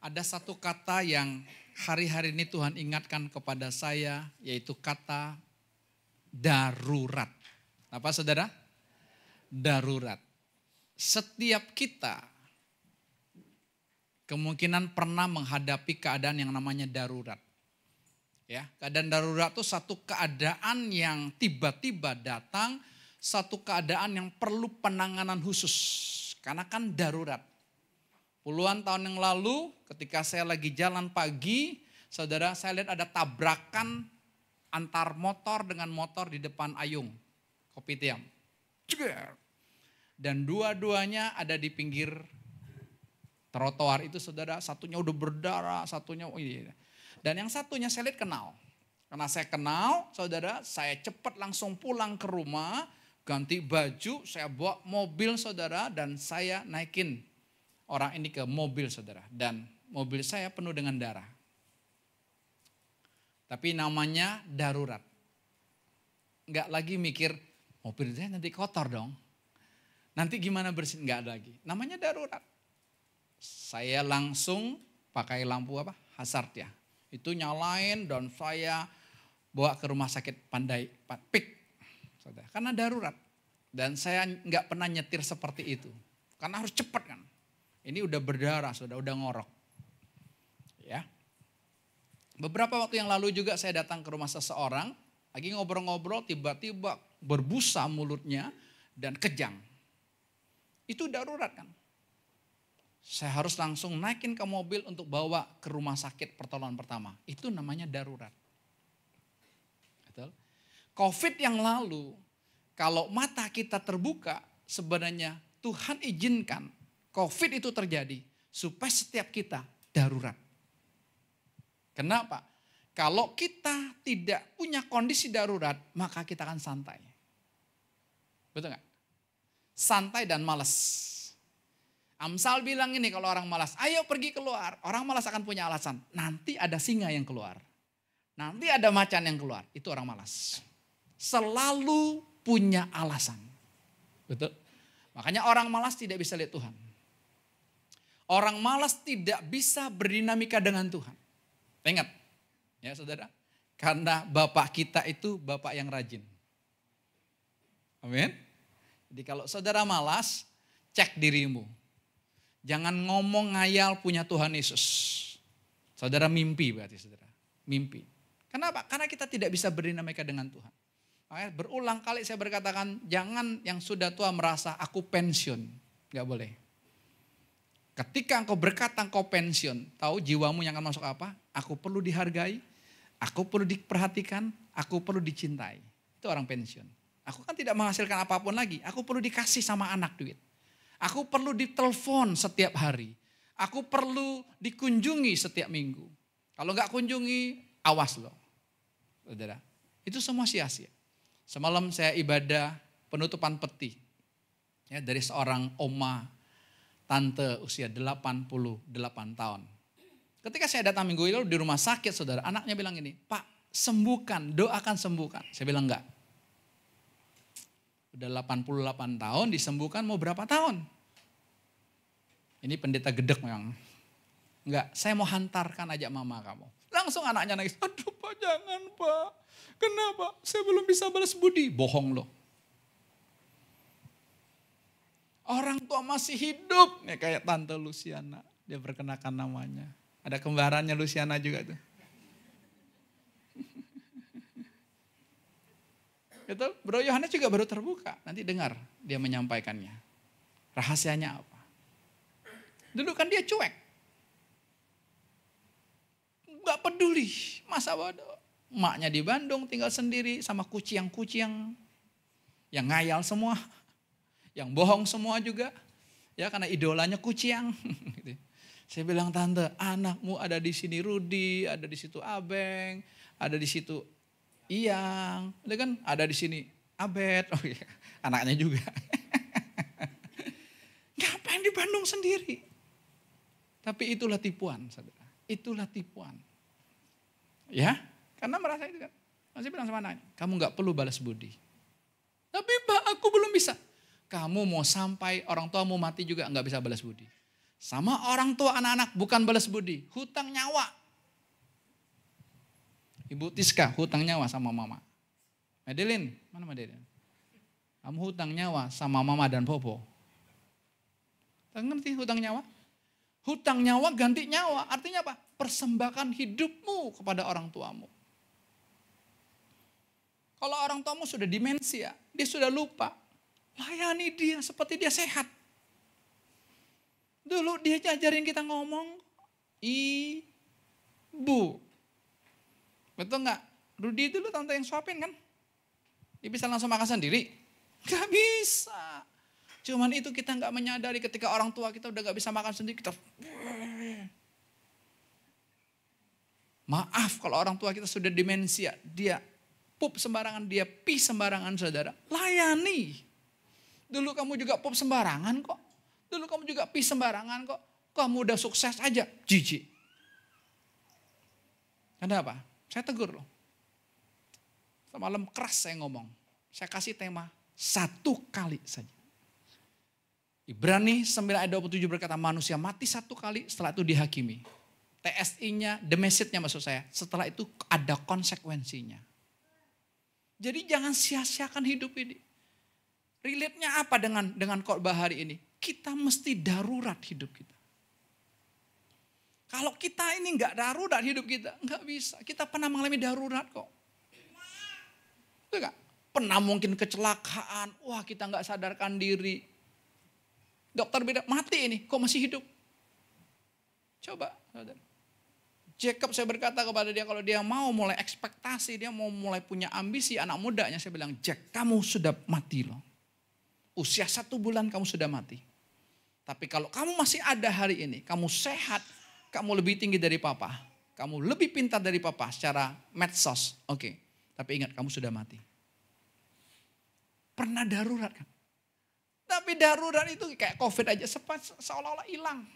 Ada satu kata yang hari-hari ini Tuhan ingatkan kepada saya, yaitu kata darurat. Apa saudara? Darurat. Setiap kita kemungkinan pernah menghadapi keadaan yang namanya darurat. Ya, keadaan darurat itu satu keadaan yang tiba-tiba datang, satu keadaan yang perlu penanganan khusus. Karena kan darurat. Puluhan tahun yang lalu ketika saya lagi jalan pagi, saudara, saya lihat ada tabrakan antar motor dengan motor di depan Ayung, Kopitiam. Dan dua-duanya ada di pinggir trotoar itu, saudara. Satunya udah berdarah, satunya dan yang satunya saya lihat kenal. Karena saya kenal, saudara, saya cepat langsung pulang ke rumah, ganti baju, saya bawa mobil, saudara, dan saya naikin orang ini ke mobil, saudara. Dan mobil saya penuh dengan darah. Tapi namanya darurat. Enggak lagi mikir, mobil saya nanti kotor dong. Nanti gimana bersihin, enggak ada lagi. Namanya darurat. Saya langsung pakai lampu hazard ya. Itu nyalain dan saya bawa ke rumah sakit Pandai Pik. Saudara. Karena darurat. Dan saya enggak pernah nyetir seperti itu. Karena harus cepat kan. Ini udah berdarah, sudah udah ngorok. Ya. Beberapa waktu yang lalu juga saya datang ke rumah seseorang, lagi ngobrol-ngobrol, tiba-tiba berbusa mulutnya dan kejang. Itu darurat kan. Saya harus langsung naikin ke mobil untuk bawa ke rumah sakit pertolongan pertama. Itu namanya darurat. Betul? COVID yang lalu, kalau mata kita terbuka, sebenarnya Tuhan izinkan COVID itu terjadi supaya setiap kita darurat. Kenapa? Kalau kita tidak punya kondisi darurat, maka kita akan santai. Betul nggak? Santai dan malas. Amsal bilang ini kalau orang malas, ayo pergi keluar. Orang malas akan punya alasan. Nanti ada singa yang keluar. Nanti ada macan yang keluar. Itu orang malas. Selalu punya alasan. Betul? Makanya orang malas tidak bisa lihat Tuhan. Orang malas tidak bisa berdinamika dengan Tuhan. Ingat, ya saudara. Karena Bapak kita itu Bapak yang rajin. Amin. Jadi kalau saudara malas, cek dirimu. Jangan ngomong ngayal punya Tuhan Yesus. Saudara mimpi berarti saudara. Mimpi. Kenapa? Karena kita tidak bisa berdinamika dengan Tuhan. Makanya berulang kali saya berkatakan, jangan yang sudah tua merasa aku pensiun. Gak boleh. Ketika engkau berkata engkau pensiun, tahu jiwamu yang akan masuk apa? Aku perlu dihargai, aku perlu diperhatikan, aku perlu dicintai. Itu orang pensiun. Aku kan tidak menghasilkan apapun lagi, aku perlu dikasih sama anak duit. Aku perlu ditelepon setiap hari. Aku perlu dikunjungi setiap minggu. Kalau enggak kunjungi, awas loh. Saudara, itu semua sia-sia. Semalam saya ibadah penutupan peti. Ya, dari seorang oma, tante usia 88 tahun. Ketika saya datang minggu lalu di rumah sakit, saudara, anaknya bilang gini, Pak, sembuhkan, doakan sembuhkan. Saya bilang enggak. Udah 88 tahun disembuhkan mau berapa tahun? Ini pendeta gedek memang. Enggak, saya mau hantarkan aja mama kamu. Langsung anaknya nangis, aduh Pak jangan Pak. Kenapa? Saya belum bisa balas budi. Bohong loh. Orang tua masih hidup. Ya, kayak Tante Luciana, dia perkenakan namanya. Ada kembarannya Luciana juga tuh. Itu Bro Yohanes juga baru terbuka. Nanti dengar dia menyampaikannya. Rahasianya apa? Dulu kan dia cuek. Gak peduli. Masa bodoh. Emaknya di Bandung tinggal sendiri sama kucing-kucing. Yang ngayal semua. Yang bohong semua juga. Ya karena idolanya kucing. Saya bilang tante, anakmu ada di sini Rudi, ada di situ Abeng, ada di situ Iyang, itu kan ada di sini Abed, oh iya, anaknya juga. Ngapain di Bandung sendiri? Tapi itulah tipuan, saudara. Itulah tipuan. Ya, karena merasa itu kan. Masih bilang sama anaknya, kamu gak perlu balas budi. Tapi Pak, aku belum bisa. Kamu mau sampai orang tua mau mati juga gak bisa balas budi. Sama orang tua anak-anak bukan balas budi, hutang nyawa. Ibu Tiska hutang nyawa sama mama. Madeline, mana Madeline? Kamu hutang nyawa sama mama dan popo. Tak ngerti hutang nyawa? Hutang nyawa ganti nyawa, artinya apa? Persembahkan hidupmu kepada orang tuamu. Kalau orang tuamu sudah demensia, dia sudah lupa, layani dia seperti dia sehat. Dulu dia ajarin kita ngomong, ibu. Betul nggak? Rudi dulu tante yang suapin kan? Dia bisa langsung makan sendiri? Gak bisa. Cuman itu kita nggak menyadari ketika orang tua kita udah gak bisa makan sendiri, kita maaf kalau orang tua kita sudah demensia, dia pup sembarangan, dia pi sembarangan saudara. Layani. Dulu kamu juga pup sembarangan kok. Dulu kamu juga pi sembarangan kok. Kamu udah sukses aja, jijik. Ada apa? Saya tegur loh. Semalam keras saya ngomong. Saya kasih tema 1 kali saja. Ibrani 9 ayat 27 berkata manusia mati 1 kali, setelah itu dihakimi. TSI-nya, the message-nya maksud saya, setelah itu ada konsekuensinya. Jadi jangan sia-siakan hidup ini. Relate-nya apa dengan khotbah hari ini? Kita mesti darurat hidup kita. Kalau kita ini enggak darurat hidup kita, enggak bisa. Kita pernah mengalami darurat kok. Betul gak? Pernah mungkin kecelakaan, wah kita enggak sadarkan diri. Dokter bilang mati ini, kok masih hidup? Coba, saudara. Jacob saya berkata kepada dia kalau dia mau mulai ekspektasi, dia mau mulai punya ambisi anak mudanya. Saya bilang, Jack kamu sudah mati loh. Usia 1 bulan kamu sudah mati. Tapi kalau kamu masih ada hari ini, kamu sehat, kamu lebih tinggi dari papa. Kamu lebih pintar dari papa secara medsos. Oke, tapi ingat kamu sudah mati. Pernah darurat kan? Tapi darurat itu kayak COVID aja seolah-olah hilang.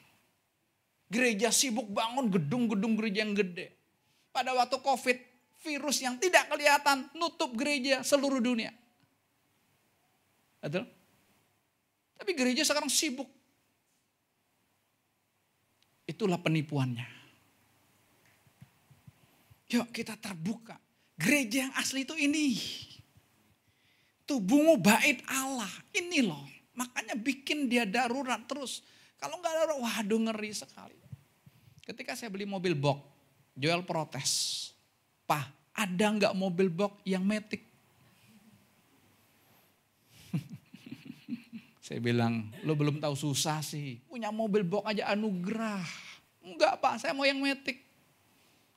Gereja sibuk bangun gedung-gedung gereja yang gede. Pada waktu COVID, virus yang tidak kelihatan nutup gereja seluruh dunia. Betul? Tapi gereja sekarang sibuk. Itulah penipuannya. Yuk kita terbuka. Gereja yang asli itu ini. Tubuhmu bait Allah. Ini loh. Makanya bikin dia darurat terus. Kalau nggak darurat, waduh ngeri sekali. Ketika saya beli mobil box, Joel protes. Pak, ada nggak mobil box yang matic? Saya bilang, lo belum tahu susah sih. Punya mobil box aja anugerah. Enggak Pak, saya mau yang matic.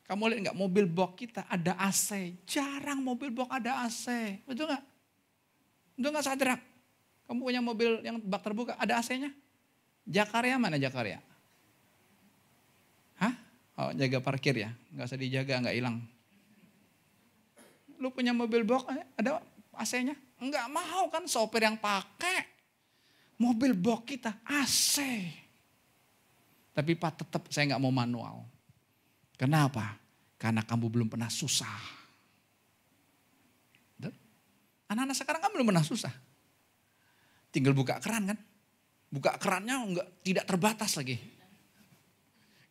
Kamu lihat nggak mobil box kita ada AC. Jarang mobil box ada AC. Betul nggak? Betul nggak Sadrak? Kamu punya mobil yang bak terbuka ada AC-nya? Jakaria mana Jakaria? Hah? Oh jaga parkir ya? Nggak usah dijaga, nggak hilang. Lu punya mobil box ada AC-nya? Enggak mau kan sopir yang pakai. Mobil box kita AC. Tapi Pak tetap saya nggak mau manual. Kenapa? Karena kamu belum pernah susah. Anak-anak sekarang kan belum pernah susah. Tinggal buka keran kan. Buka kerannya tidak terbatas lagi.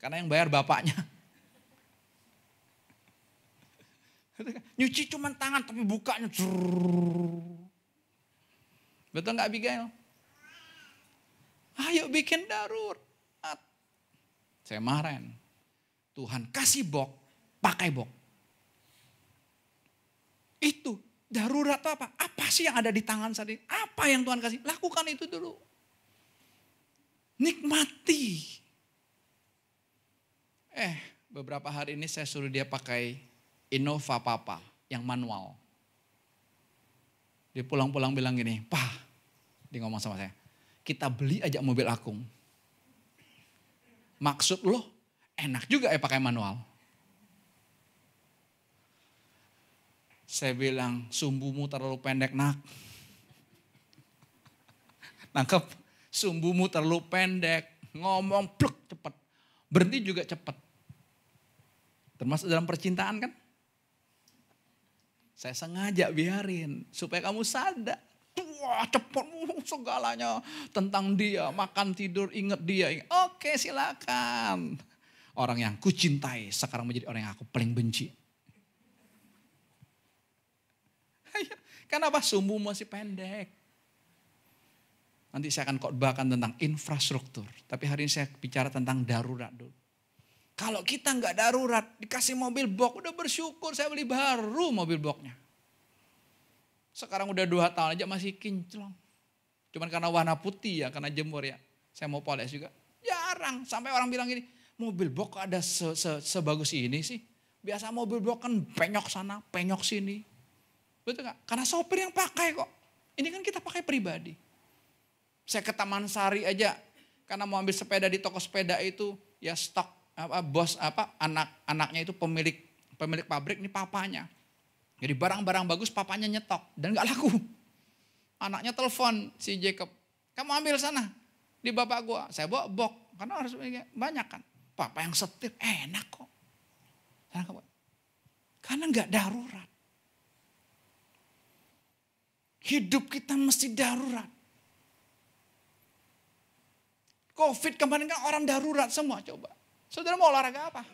Karena yang bayar bapaknya. Nyuci cuma tangan tapi bukanya. Betul gak Abigail? Ayo bikin darurat. Saya marahin. Tuhan kasih box, pakai box. Itu darurat itu apa? Apa sih yang ada di tangan saat ini? Apa yang Tuhan kasih? Lakukan itu dulu. Nikmati. Beberapa hari ini saya suruh dia pakai Innova Papa yang manual. Dia pulang-pulang bilang gini, Pak, dia ngomong sama saya, kita beli aja mobil Akung. Maksud lo enak juga ya pakai manual. Saya bilang, sumbumu terlalu pendek nak. Nangkep, sumbumu terlalu pendek. Ngomong pluk cepat. Berhenti juga cepat. Termasuk dalam percintaan kan. Saya sengaja biarin supaya kamu sadar. Wah cepat segalanya tentang dia. Makan tidur ingat dia. Oke silakan. Orang yang kucintai sekarang menjadi orang yang aku paling benci. Kenapa? Sumbu masih pendek. Nanti saya akan khotbahkan tentang infrastruktur. Tapi hari ini saya bicara tentang darurat dulu. Kalau kita nggak darurat, dikasih mobil box, udah bersyukur saya beli baru mobil boxnya. Sekarang udah 2 tahun aja masih kinclong. Cuman karena warna putih ya, karena jemur ya. Saya mau poles juga. Jarang, sampai orang bilang gini, mobil box ada sebagus ini sih. Biasa mobil box kan penyok sana, penyok sini. Betul gak? Karena sopir yang pakai kok. Ini kan kita pakai pribadi. Saya ke Taman Sari aja, karena mau ambil sepeda di toko sepeda itu, ya stok anaknya itu pemilik pabrik, ini papanya. Jadi barang-barang bagus papanya nyetok dan gak laku. Anaknya telepon si Jacob, kamu ambil sana di bapak gua. Saya bawa box, karena harus banyak kan. Papa yang setir enak kok. Karena gak darurat. Hidup kita mesti darurat. Covid kemarin kan orang darurat semua coba. Saudara mau olahraga apa?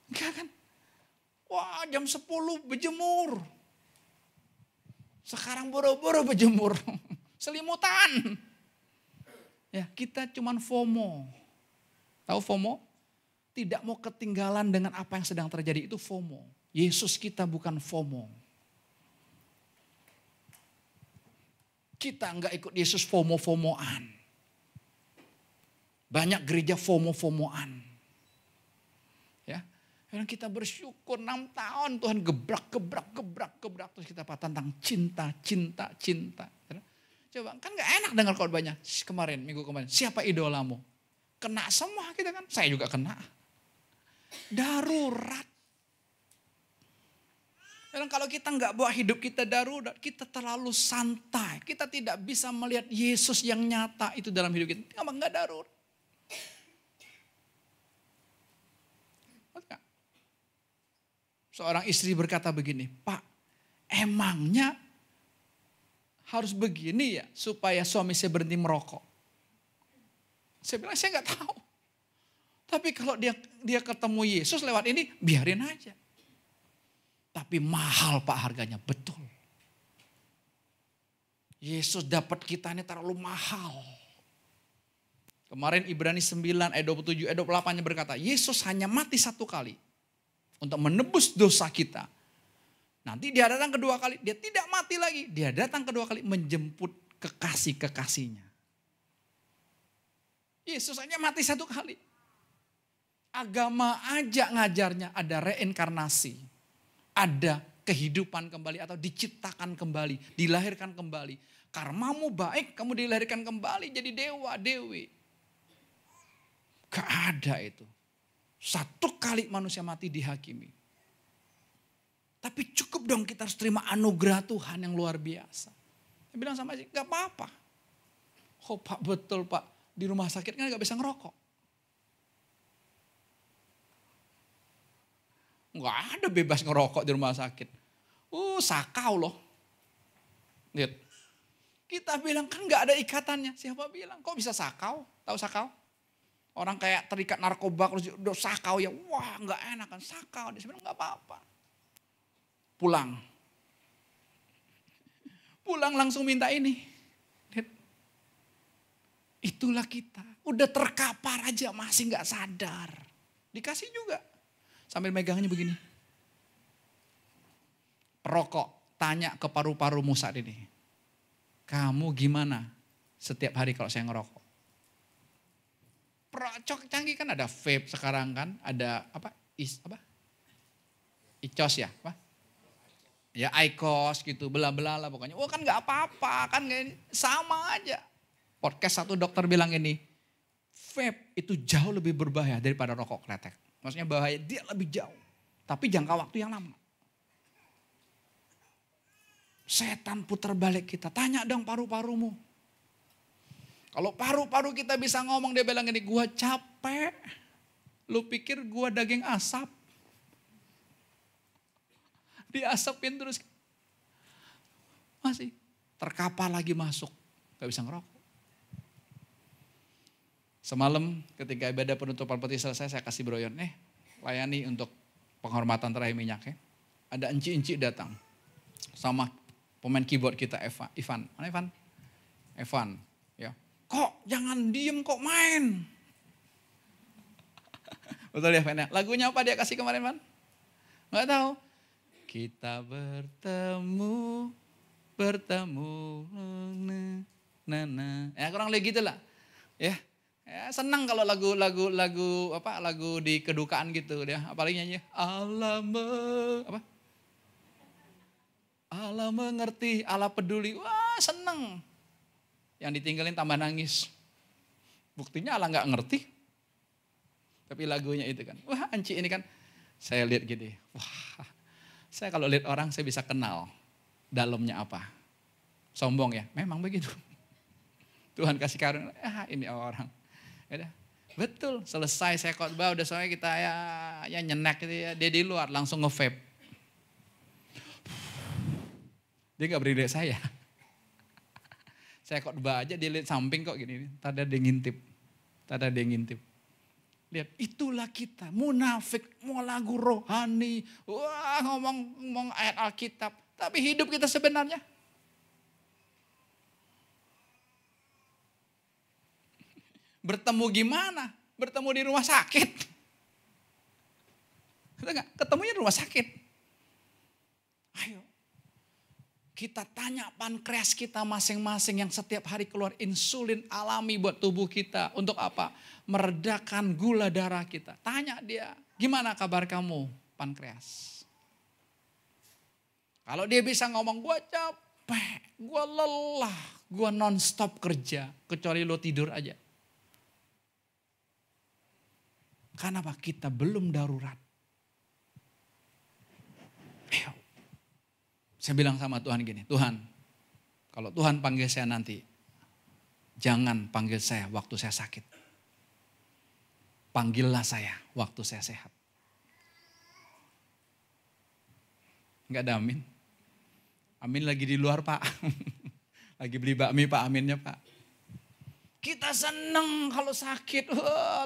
Enggak kan? Wah jam 10 berjemur. Sekarang boro-boro berjemur. Selimutan. Ya kita cuman FOMO. Tahu FOMO? Tidak mau ketinggalan dengan apa yang sedang terjadi, itu FOMO. Yesus kita bukan FOMO. Kita enggak ikut Yesus FOMO-FOMOan. Banyak gereja FOMO-FOMOan. Ya, karena kita bersyukur 6 tahun Tuhan gebrak. Terus kita tentang cinta. Coba kan gak enak dengar khotbahnya minggu kemarin. Siapa idolamu? Kena semua kita kan. Saya juga kena. Darurat. Dan kalau kita nggak bawa hidup kita darurat, kita terlalu santai. Kita tidak bisa melihat Yesus yang nyata itu dalam hidup kita. Nggak darurat. Seorang istri berkata begini, Pak, emangnya harus begini ya supaya suami saya berhenti merokok? Saya bilang saya nggak tahu. Tapi kalau dia ketemu Yesus lewat ini, biarin aja. Tapi mahal Pak harganya, betul. Yesus dapat kita ini terlalu mahal. Kemarin Ibrani 9 ayat 27 ayat 28 berkata, Yesus hanya mati 1 kali. Untuk menebus dosa kita. Nanti dia datang kedua kali, dia tidak mati lagi. Dia datang kedua kali menjemput kekasih-kekasihnya. Yesus hanya mati 1 kali. Agama aja ngajarnya ada reinkarnasi. Ada kehidupan kembali atau diciptakan kembali, dilahirkan kembali. Karmamu baik, kamu dilahirkan kembali jadi dewa, dewi. Gak ada itu. 1 kali manusia mati dihakimi. Tapi cukup dong kita harus terima anugerah Tuhan yang luar biasa. Saya bilang sama sih, gak apa-apa. Oh Pak betul Pak, di rumah sakit kan gak bisa ngerokok. Gak ada bebas ngerokok di rumah sakit. Sakau loh. Lihat. Kita bilang kan gak ada ikatannya. Siapa bilang? Kok bisa sakau? Tahu sakau? Orang kayak terikat narkoba, udah sakau ya, wah gak enak kan, sakau. Dia sebenarnya gak apa-apa. Pulang langsung minta ini. Itulah kita, udah terkapar aja masih gak sadar. Dikasih juga, sambil megangnya begini. Perokok, tanya ke paru-parumu saat ini. Kamu gimana setiap hari kalau saya ngerokok? Canggih kan ada vape sekarang kan, ada IQOS ya, apa? Ya IQOS gitu, bela-bela lah pokoknya. Kan nggak apa-apa, kan sama aja. Podcast satu dokter bilang ini, vape itu jauh lebih berbahaya daripada rokok kretek. Maksudnya bahaya dia lebih jauh, tapi jangka waktu yang lama. Setan putar balik kita, tanya dong paru-parumu. Kalau paru-paru kita bisa ngomong, dia bilang gini, gua capek. Lu pikir gua daging asap? Diasapin terus. Masih. Terkapar lagi masuk. Gak bisa ngerokok. Semalam ketika ibadah penutupan peti selesai, saya kasih broyon. Layani untuk penghormatan terakhir minyaknya. Ada enci-enci datang. Sama pemain keyboard kita Ivan. Mana Ivan? Evan. Ya. Kok jangan diem kok main. Betul ya Van? Lagunya apa dia kasih kemarin Van? Gak tahu. Kita bertemu. Ya kurang lebih gitu lah. Ya senang kalau lagu di kedukaan gitu dia. Apalagi nyanyi Allah mengerti, Allah peduli. Wah seneng. Yang ditinggalin tambah nangis. Buktinya Allah nggak ngerti. Tapi lagunya itu kan. Wah Anci ini kan. Saya lihat gini. Wah saya kalau lihat orang saya bisa kenal. Dalamnya apa. Sombong ya. Memang begitu. Tuhan kasih karunia. Ini orang. Yaudah. Betul. Selesai saya khotbah. Udah soalnya kita ya nyenek gitu ya. Dia di luar langsung nge-vape. Dia gak beri lihat saya. Saya khotbah aja dia lihat samping kok gini. Tada dia ngintip. Lihat itulah kita. Munafik. Mau lagu rohani. Wah ngomong ayat Alkitab. Tapi hidup kita sebenarnya. Bertemu gimana? Bertemu di rumah sakit. Ketemunya di rumah sakit. Ayo. Kita tanya pankreas kita masing-masing yang setiap hari keluar insulin alami buat tubuh kita. Untuk apa? Meredakan gula darah kita. Tanya dia, gimana kabar kamu pankreas? Kalau dia bisa ngomong, gue capek, gue lelah, gue non-stop kerja. Kecuali lo tidur aja. Karena apa? Kita belum darurat. Ayo. Saya bilang sama Tuhan gini, Tuhan, kalau Tuhan panggil saya nanti, jangan panggil saya waktu saya sakit. Panggillah saya waktu saya sehat. Enggak ada amin. Amin lagi di luar Pak. Lagi beli bakmi Pak, aminnya Pak. Kita seneng kalau sakit.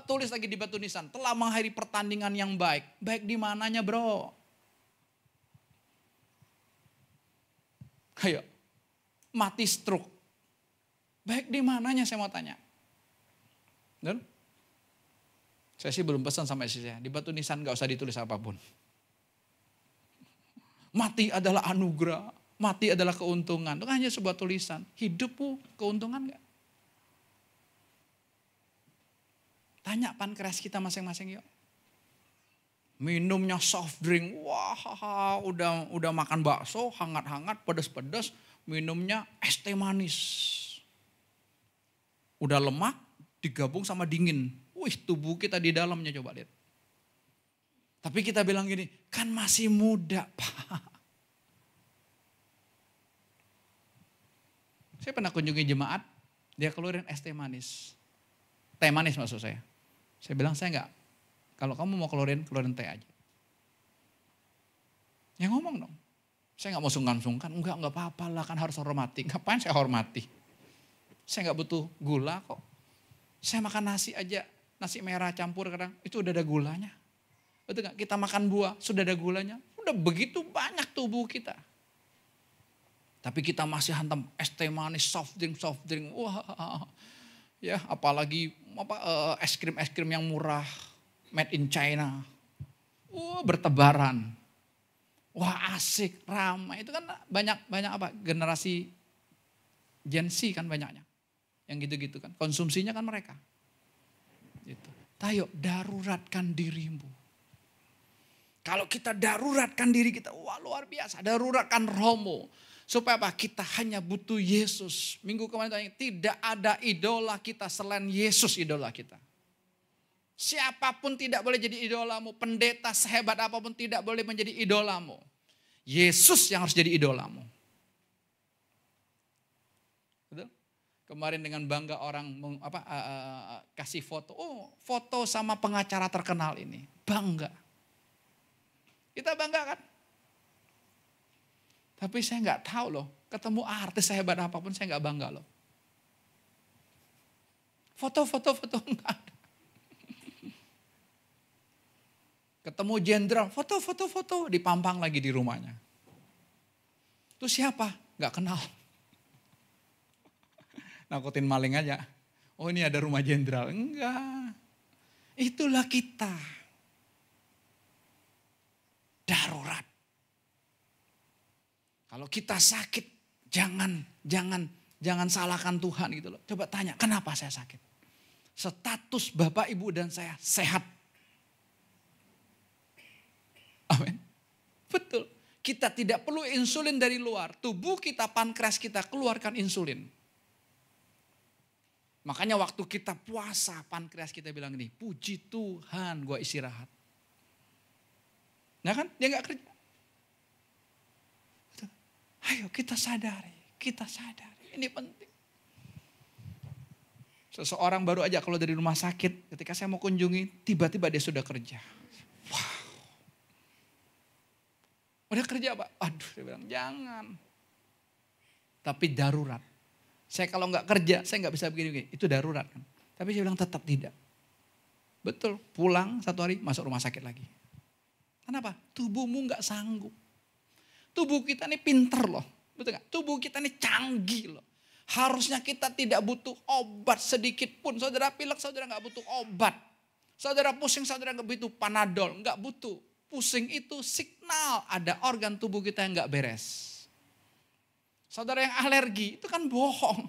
Tulis lagi di batu nisan. Telah mengakhiri pertandingan yang baik. Baik di mananya bro? Ayo. Mati stroke. Baik di mananya saya mau tanya. Dan? Saya sih belum pesan sama istri saya. Di batu nisan gak usah ditulis apapun. Mati adalah anugerah. Mati adalah keuntungan. Itu kan hanya sebuah tulisan. Hidupmu keuntungan gak? Tanya pankreas kita masing-masing yuk. Minumnya soft drink. Wah udah makan bakso hangat-hangat pedas-pedas. Minumnya es teh manis. Udah lemak digabung sama dingin. Wih tubuh kita di dalamnya coba lihat. Tapi kita bilang gini, kan masih muda Pak. Saya pernah kunjungi jemaat, dia keluarin es teh manis. Teh manis maksud saya. Saya bilang saya enggak, kalau kamu mau keluarin teh aja. Ya ngomong dong. Saya enggak mau sungkan-sungkan, enggak apa-apa lah kan harus hormati. Ngapain saya hormati? Saya enggak butuh gula kok. Saya makan nasi aja, nasi merah campur kadang, itu udah ada gulanya. Betul enggak? Kita makan buah, sudah ada gulanya. Udah begitu banyak tubuh kita. Tapi kita masih hantam es teh manis, soft drink. Wah, ya apalagi es krim yang murah, made in China. Wah, bertebaran. Wah, asik, ramai. Itu kan banyak apa? Generasi Gen Z kan banyaknya. Yang gitu-gitu kan. Konsumsinya kan mereka. Gitu. Tayo, daruratkan dirimu. Kalau kita daruratkan diri kita, wah luar biasa. Daruratkan rohmu. Supaya apa? Kita hanya butuh Yesus. Minggu kemarin tanya, tidak ada idola kita selain Yesus idola kita. Siapapun tidak boleh jadi idolamu. Pendeta sehebat apapun tidak boleh menjadi idolamu. Yesus yang harus jadi idolamu. Betul? Kemarin dengan bangga orang kasih foto. Oh, foto sama pengacara terkenal ini. Bangga. Kita bangga kan? Tapi saya nggak tahu loh, Ketemu artis sehebat apapun saya nggak bangga loh. Foto-foto enggak ada. Ketemu jenderal, foto, dipampang lagi di rumahnya. Itu siapa? Nggak kenal. Nakutin maling aja. Oh ini ada rumah jenderal. Enggak. Itulah kita. Darurat. Kalau kita sakit, jangan salahkan Tuhan gitu loh. Coba tanya, kenapa saya sakit? Status Bapak, Ibu, dan saya sehat. Amin. Betul. Kita tidak perlu insulin dari luar. Tubuh kita, pankreas kita keluarkan insulin. Makanya waktu kita puasa, pankreas kita bilang gini, puji Tuhan gue istirahat. Nah kan, dia gak kerja. Ayo kita sadari. Ini penting. Seseorang baru aja kalau dari rumah sakit, ketika saya mau kunjungi, tiba-tiba dia sudah kerja. Wow. Udah kerja Pak? Aduh, dia bilang jangan. Tapi darurat. Saya kalau nggak kerja, saya nggak bisa begini. Itu darurat kan. Tapi saya bilang tetap tidak. Betul, pulang 1 hari masuk rumah sakit lagi. Kenapa? Tubuhmu nggak sanggup. Tubuh kita ini pinter loh. Betul gak? Tubuh kita ini canggih loh. Harusnya kita tidak butuh obat sedikit pun. Saudara pilek, saudara gak butuh obat. Saudara pusing, saudara gak butuh panadol. Gak butuh. Pusing itu signal ada organ tubuh kita yang gak beres. Saudara yang alergi itu kan bohong.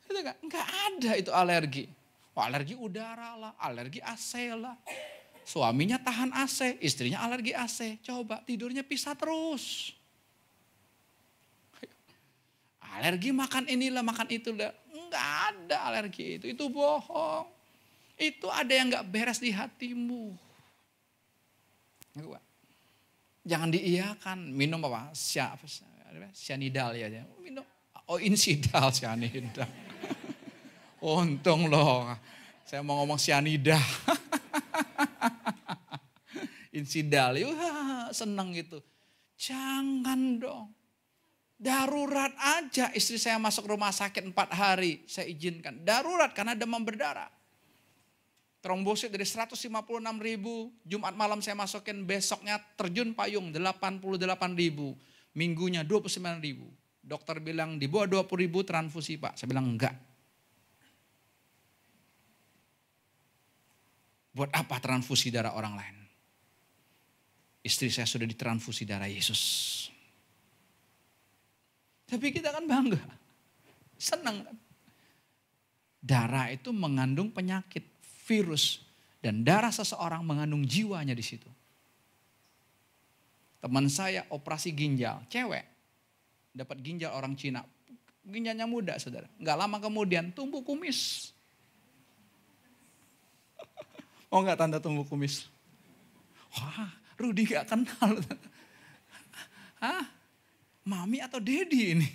Betul gak? Gak ada itu alergi. Oh, alergi udara lah, alergi AC lah. Suaminya tahan AC, istrinya alergi AC. Coba tidurnya pisah terus. Alergi makan inilah, makan itulah. Enggak ada alergi itu bohong. Itu ada yang enggak beres di hatimu. Jangan diiyakan, minum apa? Cyanidal ya. Minum. Oh insidal, cyanidal. Untung loh, saya mau ngomong cyanida. Insidal, seneng gitu. Jangan dong. Darurat aja, istri saya masuk rumah sakit 4 hari, saya izinkan. Darurat karena demam berdarah. Trombosit dari 156.000, Jumat malam saya masukin, besoknya terjun payung 88.000. Minggunya 29.000. Dokter bilang di bawah 20.000 transfusi Pak. Saya bilang enggak. Buat apa transfusi darah orang lain? Istri saya sudah ditransfusi darah Yesus. Tapi kita kan bangga. Senang kan. Darah itu mengandung penyakit, virus. Dan darah seseorang mengandung jiwanya di situ. Teman saya operasi ginjal, cewek. Dapat ginjal orang Cina. Ginjalnya muda saudara. Gak lama kemudian tumbuh kumis. Oh gak tanda tumbuh kumis? Wah. Rudi gak kenal. Hah? Mami atau Dedi ini?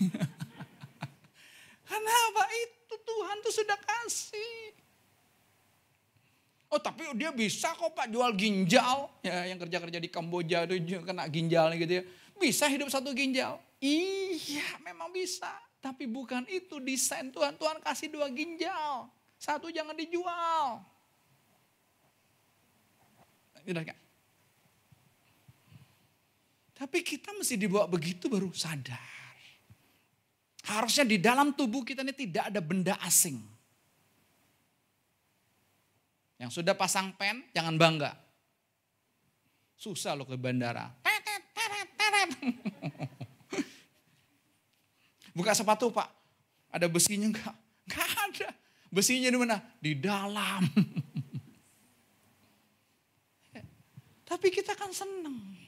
Kenapa? Itu Tuhan tuh sudah kasih. Oh tapi dia bisa kok Pak jual ginjal. Ya yang kerja-kerja di Kamboja itu kena ginjalnya gitu ya. Bisa hidup 1 ginjal. Iya memang bisa. Tapi bukan itu desain Tuhan. Tuhan kasih 2 ginjal. 1 jangan dijual. Udah kan? Tapi kita mesti dibawa begitu baru sadar. Harusnya di dalam tubuh kita ini tidak ada benda asing. Yang sudah pasang pen, jangan bangga. Susah loh ke bandara. Buka sepatu Pak, ada besinya enggak? Enggak ada. Besinya di mana? Di dalam. Tapi kita kan senang.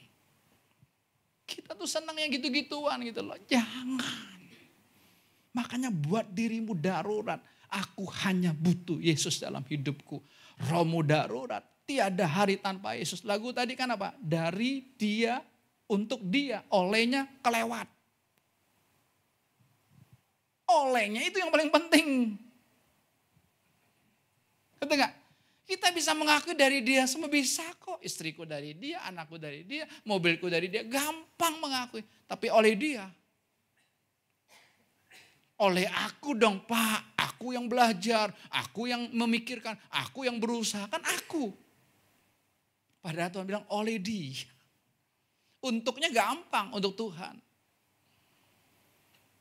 Kita tuh senang yang gitu-gituan gitu loh. Jangan. Makanya buat dirimu darurat. Aku hanya butuh Yesus dalam hidupku. Rohmu darurat. Tiada hari tanpa Yesus. Lagu tadi kan apa? Dari dia untuk dia. Olehnya kelewat. Olehnya itu yang paling penting. Betul gak? Kita bisa mengaku dari dia semua bisa kok. istriku dari dia, anakku dari dia, mobilku dari dia. Gampang mengakui. Tapi oleh dia. Oleh aku dong Pak, aku yang belajar, aku yang memikirkan, aku yang berusaha, kan aku. Padahal Tuhan bilang oleh dia. Untuknya gampang untuk Tuhan.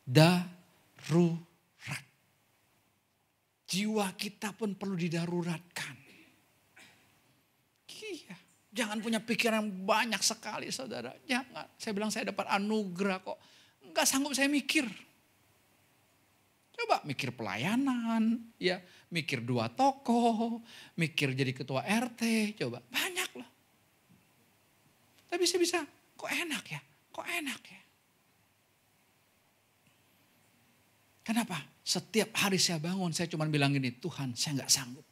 Darurat. Jiwa kita pun perlu didaruratkan. Iya, jangan punya pikiran banyak sekali saudara. Jangan, saya bilang saya dapat anugerah kok. Enggak sanggup saya mikir. Coba mikir pelayanan, ya, mikir 2 toko, mikir jadi ketua RT, coba banyak loh. Tapi saya bisa, kok enak ya, kok enak ya. Kenapa? Setiap hari saya bangun, saya cuma bilang gini, Tuhan saya nggak sanggup.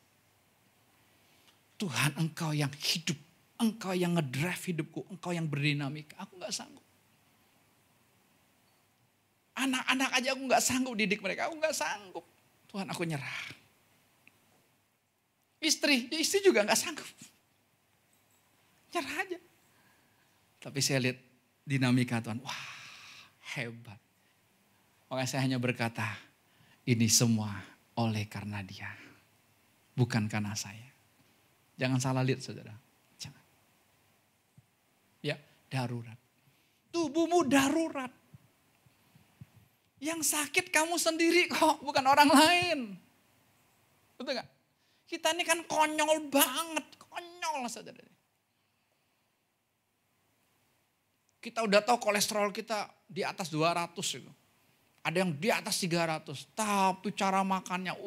Tuhan engkau yang hidup, engkau yang ngedrive hidupku, engkau yang berdinamika, aku nggak sanggup. Anak-anak aja aku gak sanggup didik mereka, aku gak sanggup. Tuhan aku nyerah. Istri juga gak sanggup. Nyerah aja. Tapi saya lihat dinamika Tuhan, wah hebat. Makanya saya hanya berkata, ini semua oleh karena dia. Bukan karena saya. Jangan salah lihat saudara. Jangan. Ya, darurat. Tubuhmu darurat. Yang sakit kamu sendiri kok, bukan orang lain. Betul gak? Kita ini kan konyol banget, konyol saudara. Kita udah tahu kolesterol kita di atas 200 itu. Ada yang di atas 300, tapi cara makannya,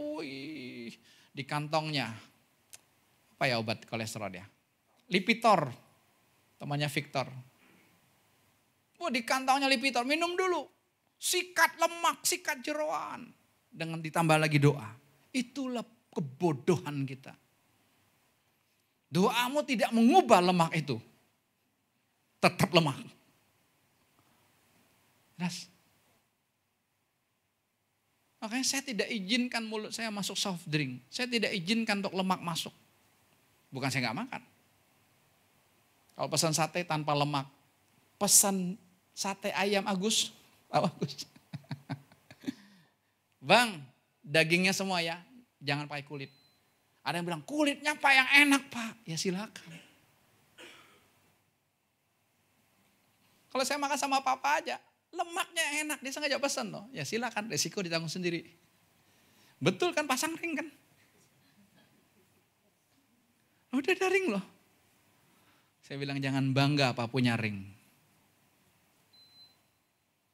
di kantongnya. Apa ya obat kolesterol ya? Lipitor, temannya Victor. Di kantongnya Lipitor, minum dulu. Sikat lemak, sikat jeroan. Dengan ditambah lagi doa. Itulah kebodohan kita. Doamu tidak mengubah lemak itu. Tetap lemak. Jelas? Makanya saya tidak izinkan mulut saya masuk soft drink. Saya tidak izinkan untuk lemak masuk. Bukan saya gak makan. Kalau pesan sate tanpa lemak. Pesan sate ayam Agus. Bagus. Bang, dagingnya semua ya, jangan pakai kulit. Ada yang bilang kulitnya Pak yang enak Pak, ya silakan. Kalau saya makan sama papa aja, lemaknya enak, dia sengaja pesan loh, ya silakan, resiko ditanggung sendiri. Betul kan pasang ring kan? Udah ada ring loh. Saya bilang jangan bangga apa punya ring.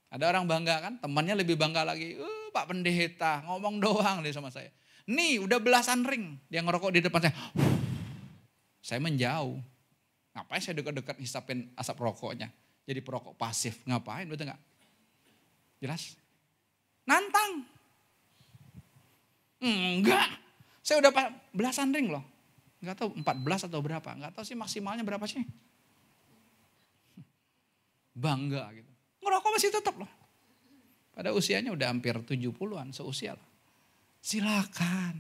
Ada orang bangga kan, temannya lebih bangga lagi. Pak Pendeta ngomong doang dia sama saya. Nih udah belasan ring, dia ngerokok di depan saya. Saya menjauh. Ngapain saya dekat-dekat hisapin asap rokoknya. Jadi perokok pasif, ngapain betul gak? Jelas? Nantang. Enggak, saya udah belasan ring loh. Enggak tahu 14 atau berapa, enggak tahu sih maksimalnya berapa sih. Bangga gitu. Ngerokok masih tetap loh. Pada usianya udah hampir 70-an, seusia lah. Silakan.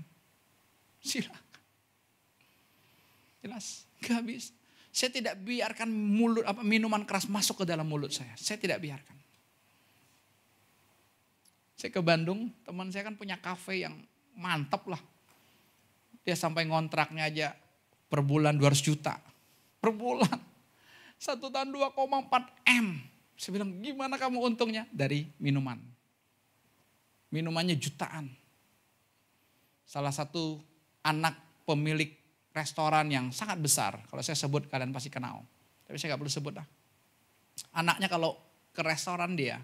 Silakan. Jelas? Gak bisa. Saya tidak biarkan minuman keras masuk ke dalam mulut saya. Saya tidak biarkan. Saya ke Bandung, teman saya kan punya kafe yang mantap lah. Dia sampai ngontraknya aja per bulan 200 juta. Per bulan. 1 tahun 2,4 M. Saya bilang gimana kamu untungnya? Dari minuman. Minumannya jutaan. Salah satu anak pemilik restoran yang sangat besar. Kalau saya sebut kalian pasti kenal. Tapi saya gak perlu sebut lah. Anaknya kalau ke restoran dia,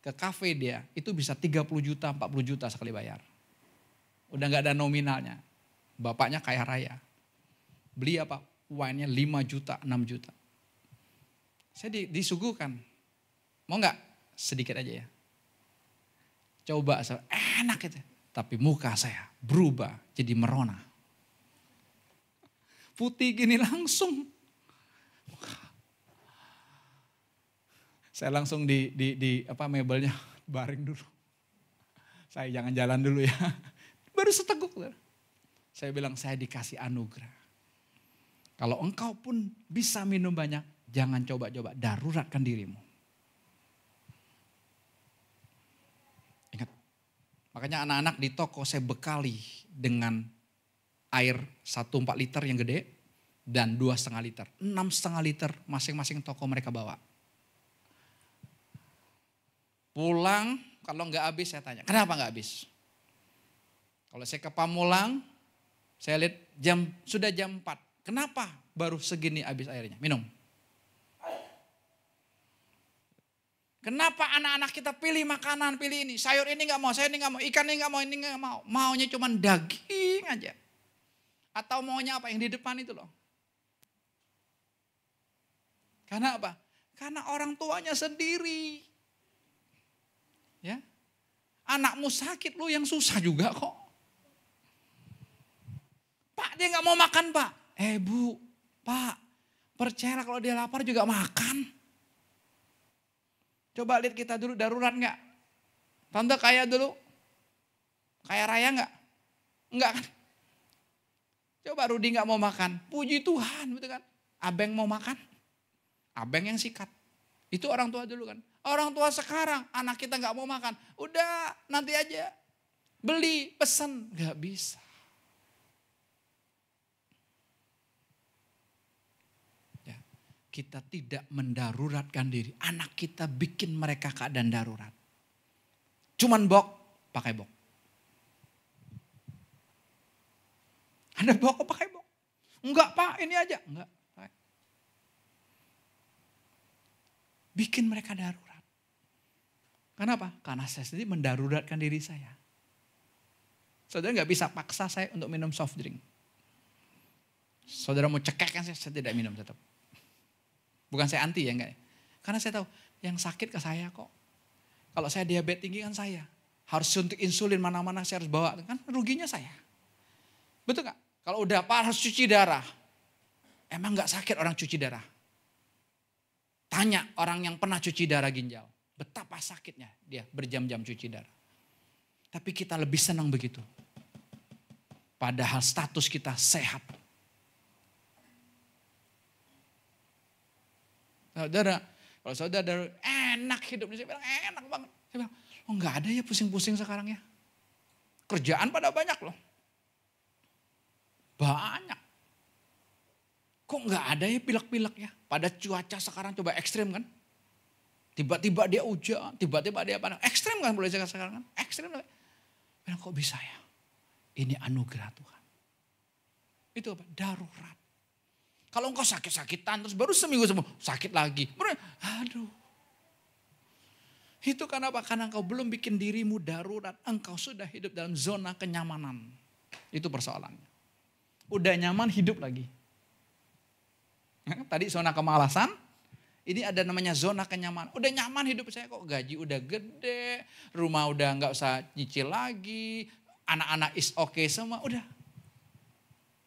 ke kafe dia, itu bisa 30 juta, 40 juta sekali bayar. Udah gak ada nominalnya. Bapaknya kaya raya. Beli apa? Wine-nya 5 juta, 6 juta. Saya disuguhkan. Mau gak? Sedikit aja ya. Coba, enak itu. Tapi muka saya berubah jadi merona. Putih gini langsung. Saya langsung di mebelnya baring dulu. Saya jangan jalan dulu ya. Baru seteguk. Saya bilang saya dikasih anugerah. Kalau engkau pun bisa minum banyak, jangan coba-coba, daruratkan dirimu. Ingat, makanya anak-anak di toko saya bekali dengan air 1,4 liter yang gede dan 2,5 liter. 6,5 liter masing-masing toko mereka bawa. Pulang, kalau nggak habis saya tanya, kenapa nggak habis? Kalau saya ke Pamulang, saya lihat sudah jam 4. Kenapa baru segini habis airnya? Minum. Kenapa anak-anak kita pilih makanan, pilih ini, sayur ini nggak mau, sayur ini nggak mau, ikan ini nggak mau, ini nggak mau. Maunya cuma daging aja. Atau maunya apa yang di depan itu loh. Karena apa? Karena orang tuanya sendiri. Ya, anakmu sakit, lu yang susah juga kok. Pak, dia nggak mau makan, Pak. Bu, Pak, percayalah kalau dia lapar juga makan. Coba lihat kita dulu, darurat nggak? Tante kaya dulu, kaya raya nggak? Enggak kan? Coba Rudi nggak mau makan, puji Tuhan, betul kan? Abeng mau makan, abeng yang sikat. Itu orang tua dulu kan. Orang tua sekarang, anak kita nggak mau makan. Udah, nanti aja. Beli, pesen. Nggak bisa. Ya, kita tidak mendaruratkan diri. Anak kita bikin mereka keadaan darurat. Cuman bok, pakai bok. Ada bok, pakai bok. Enggak Pak, ini aja. Enggak. Bikin mereka darurat. Kenapa? Karena saya sendiri mendaruratkan diri saya. Saudara nggak bisa paksa saya untuk minum soft drink. Saudara mau cekek kan saya tidak minum tetap. Bukan saya anti ya enggak. Karena saya tahu yang sakit ke saya kok. Kalau saya diabetes tinggi kan saya. Harus suntik insulin mana-mana saya harus bawa. Kan ruginya saya. Betul nggak? Kalau udah parah harus cuci darah. Emang nggak sakit orang cuci darah? Tanya orang yang pernah cuci darah ginjal. Betapa sakitnya dia berjam-jam cuci darah. Tapi kita lebih senang begitu. Padahal status kita sehat. Saudara, kalau saudara enak hidup, saya bilang enak banget. Saya bilang, oh nggak ada ya pusing-pusing sekarang ya. Kerjaan pada banyak loh. Banyak. Kok nggak ada ya pilek-pilek ya? Pada cuaca sekarang coba ekstrim kan? Tiba-tiba dia hujan, tiba-tiba dia panas. Ekstrim kan boleh sekarang kan? Ekstrim. Bilang kok bisa ya? Ini anugerah Tuhan. Itu apa? Darurat. Kalau engkau sakit-sakitan terus baru seminggu sembuh, sakit lagi. Aduh. Itu karena apa? Karena engkau belum bikin dirimu darurat. Engkau sudah hidup dalam zona kenyamanan. Itu persoalannya. Udah nyaman hidup lagi. Tadi zona kemalasan, ini ada namanya zona kenyamanan. Udah nyaman hidup saya kok, gaji udah gede, rumah udah nggak usah nyicil lagi, anak-anak is okay semua, udah.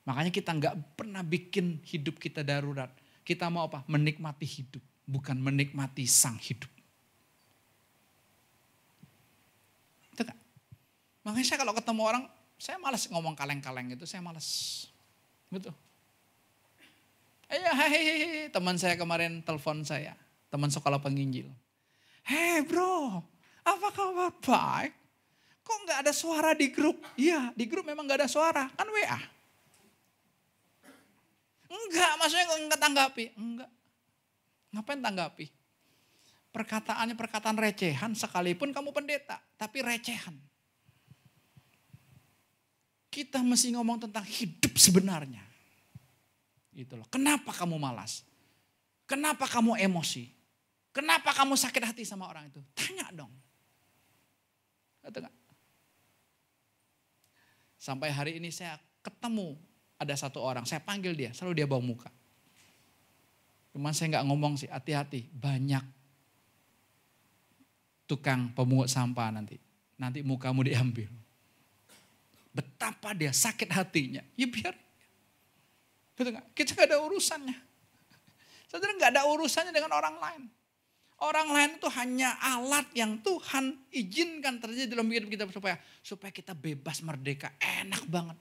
Makanya kita nggak pernah bikin hidup kita darurat. Kita mau apa? Menikmati hidup, bukan menikmati sang hidup. Itu kan? Makanya saya kalau ketemu orang, saya malas ngomong kaleng-kaleng itu, saya malas. Betul. Hei, teman saya kemarin telepon saya, teman sekolah penginjil. Hei bro, apa kabar? Baik. Kok nggak ada suara di grup? Iya, di grup memang nggak ada suara, kan WA. Enggak, maksudnya nggak tanggapi. Enggak. Ngapain tanggapi? Perkataannya perkataan recehan sekalipun kamu pendeta, tapi recehan. Kita mesti ngomong tentang hidup sebenarnya. Gitu loh. Kenapa kamu malas? Kenapa kamu emosi? Kenapa kamu sakit hati sama orang itu? Tanya dong. Betul gak? Sampai hari ini saya ketemu ada satu orang, saya panggil dia, selalu dia bawa muka. Cuman saya gak ngomong sih, hati-hati, banyak tukang pemungut sampah nanti. Nanti mukamu diambil. Betapa dia sakit hatinya, ya biar. Betul gak? Kita gak ada urusannya. Saudara gak ada urusannya dengan orang lain. Orang lain itu hanya alat yang Tuhan izinkan terjadi dalam hidup kita supaya kita bebas merdeka. Enak banget.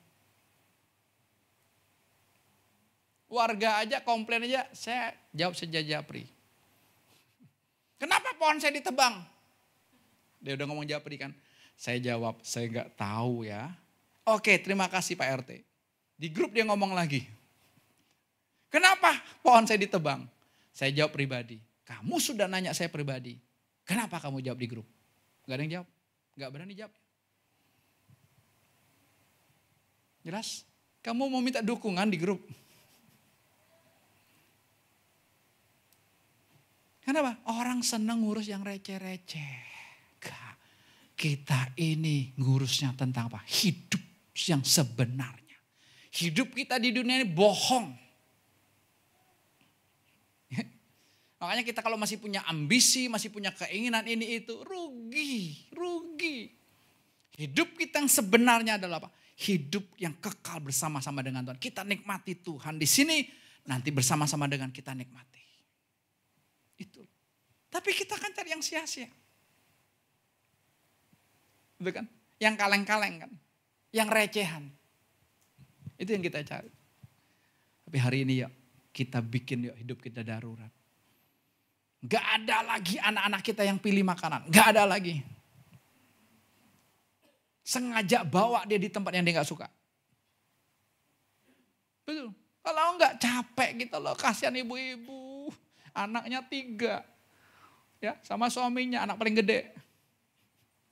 Warga aja komplain aja, saya jawab saja japri. Kenapa pohon saya ditebang? Dia udah ngomong japri kan. Saya jawab, saya nggak tahu ya. Oke, terima kasih Pak RT. Di grup dia ngomong lagi. Kenapa pohon saya ditebang? Saya jawab pribadi. Kamu sudah nanya saya pribadi. Kenapa kamu jawab di grup? Gak ada yang jawab. Gak berani jawab. Jelas? Kamu mau minta dukungan di grup. Kenapa? Orang senang ngurus yang receh-receh. Gak. Kita ini ngurusnya tentang apa? Hidup yang sebenarnya. Hidup kita di dunia ini bohong. Makanya kita kalau masih punya ambisi, masih punya keinginan ini itu, rugi. Hidup kita yang sebenarnya adalah apa? Hidup yang kekal bersama-sama dengan Tuhan. Kita nikmati Tuhan di sini, nanti bersama-sama dengan kita nikmati. Itu. Tapi kita akan cari yang sia-sia. Betul kan? Yang kaleng-kaleng kan? Yang recehan. Itu yang kita cari. Tapi hari ini yuk, kita bikin yuk hidup kita darurat. Gak ada lagi anak-anak kita yang pilih makanan. Gak ada lagi. Sengaja bawa dia di tempat yang dia gak suka. Betul. Kalau enggak capek gitu loh. Kasihan ibu-ibu. Anaknya 3. Ya, sama suaminya anak paling gede.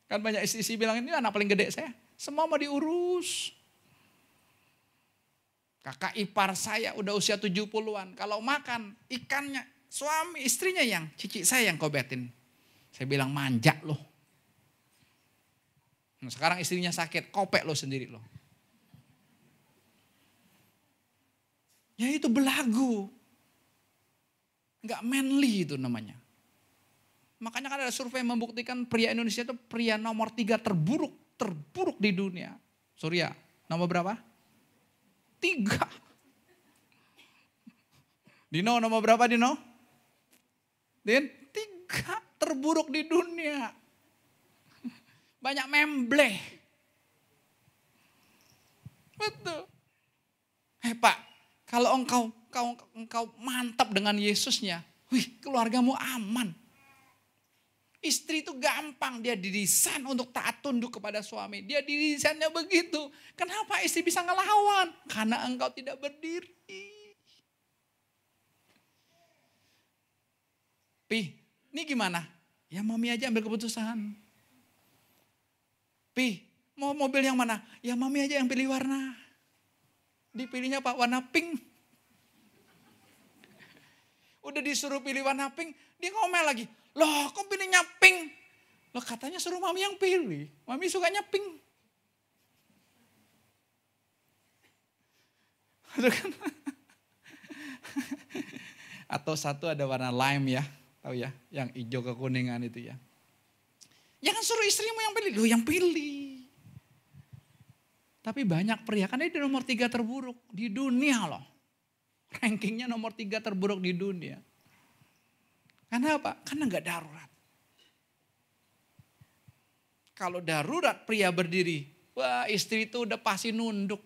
Kan banyak istri-istri bilang ini anak paling gede saya. Semua mau diurus. Kakak ipar saya udah usia 70-an. Kalau makan ikannya. Suami istrinya yang, cici saya yang kobetin. Saya bilang manja loh. Nah, sekarang istrinya sakit, kopek lo sendiri loh. Ya itu belagu. Enggak manly itu namanya. Makanya kan ada survei membuktikan pria Indonesia itu pria nomor 3 terburuk di dunia. Surya, nomor berapa? 3. Dino nomor berapa Dino? Din, 3 terburuk di dunia. Banyak membleh. Betul. Pak, kalau engkau mantap dengan Yesusnya, keluargamu aman. Istri itu gampang, dia didesain untuk taat tunduk kepada suami. Dia didesainnya begitu. Kenapa istri bisa ngelawan? Karena engkau tidak berdiri. Pi, ini gimana? Ya mami aja ambil keputusan. Pi, mau mobil yang mana? Ya mami aja yang pilih warna. Dipilihnya Pak warna pink. Udah disuruh pilih warna pink, dia ngomel lagi. Loh kok pilihnya pink? Loh katanya suruh mami yang pilih. Mami sukanya pink. Atau satu ada warna lime ya. Tahu ya, yang hijau kekuningan itu ya. Jangan suruh istrimu yang pilih, lu yang pilih. Tapi banyak pria, kan dia nomor 3 terburuk di dunia loh. Rankingnya nomor 3 terburuk di dunia. Karena apa? Karena gak darurat. Kalau darurat pria berdiri, wah istri itu udah pasti nunduk.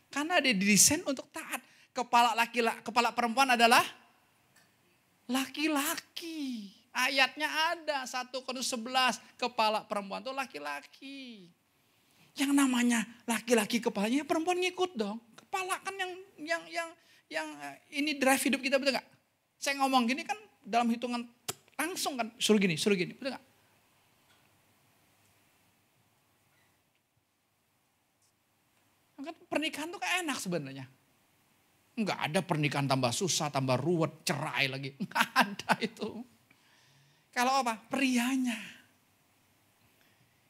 Karena dia didesain untuk taat. Kepala perempuan adalah laki-laki. Ayatnya ada 1 Korintus 11, kepala perempuan itu laki-laki. Yang namanya laki-laki kepalanya perempuan ngikut dong. Kepala kan yang ini drive hidup kita, betul gak? Saya ngomong gini kan dalam hitungan langsung kan suruh gini, betul gak? Kan pernikahan tuh kan enak sebenarnya. Enggak ada pernikahan tambah susah, tambah ruwet, cerai lagi. Enggak ada itu. Kalau apa? Prianya.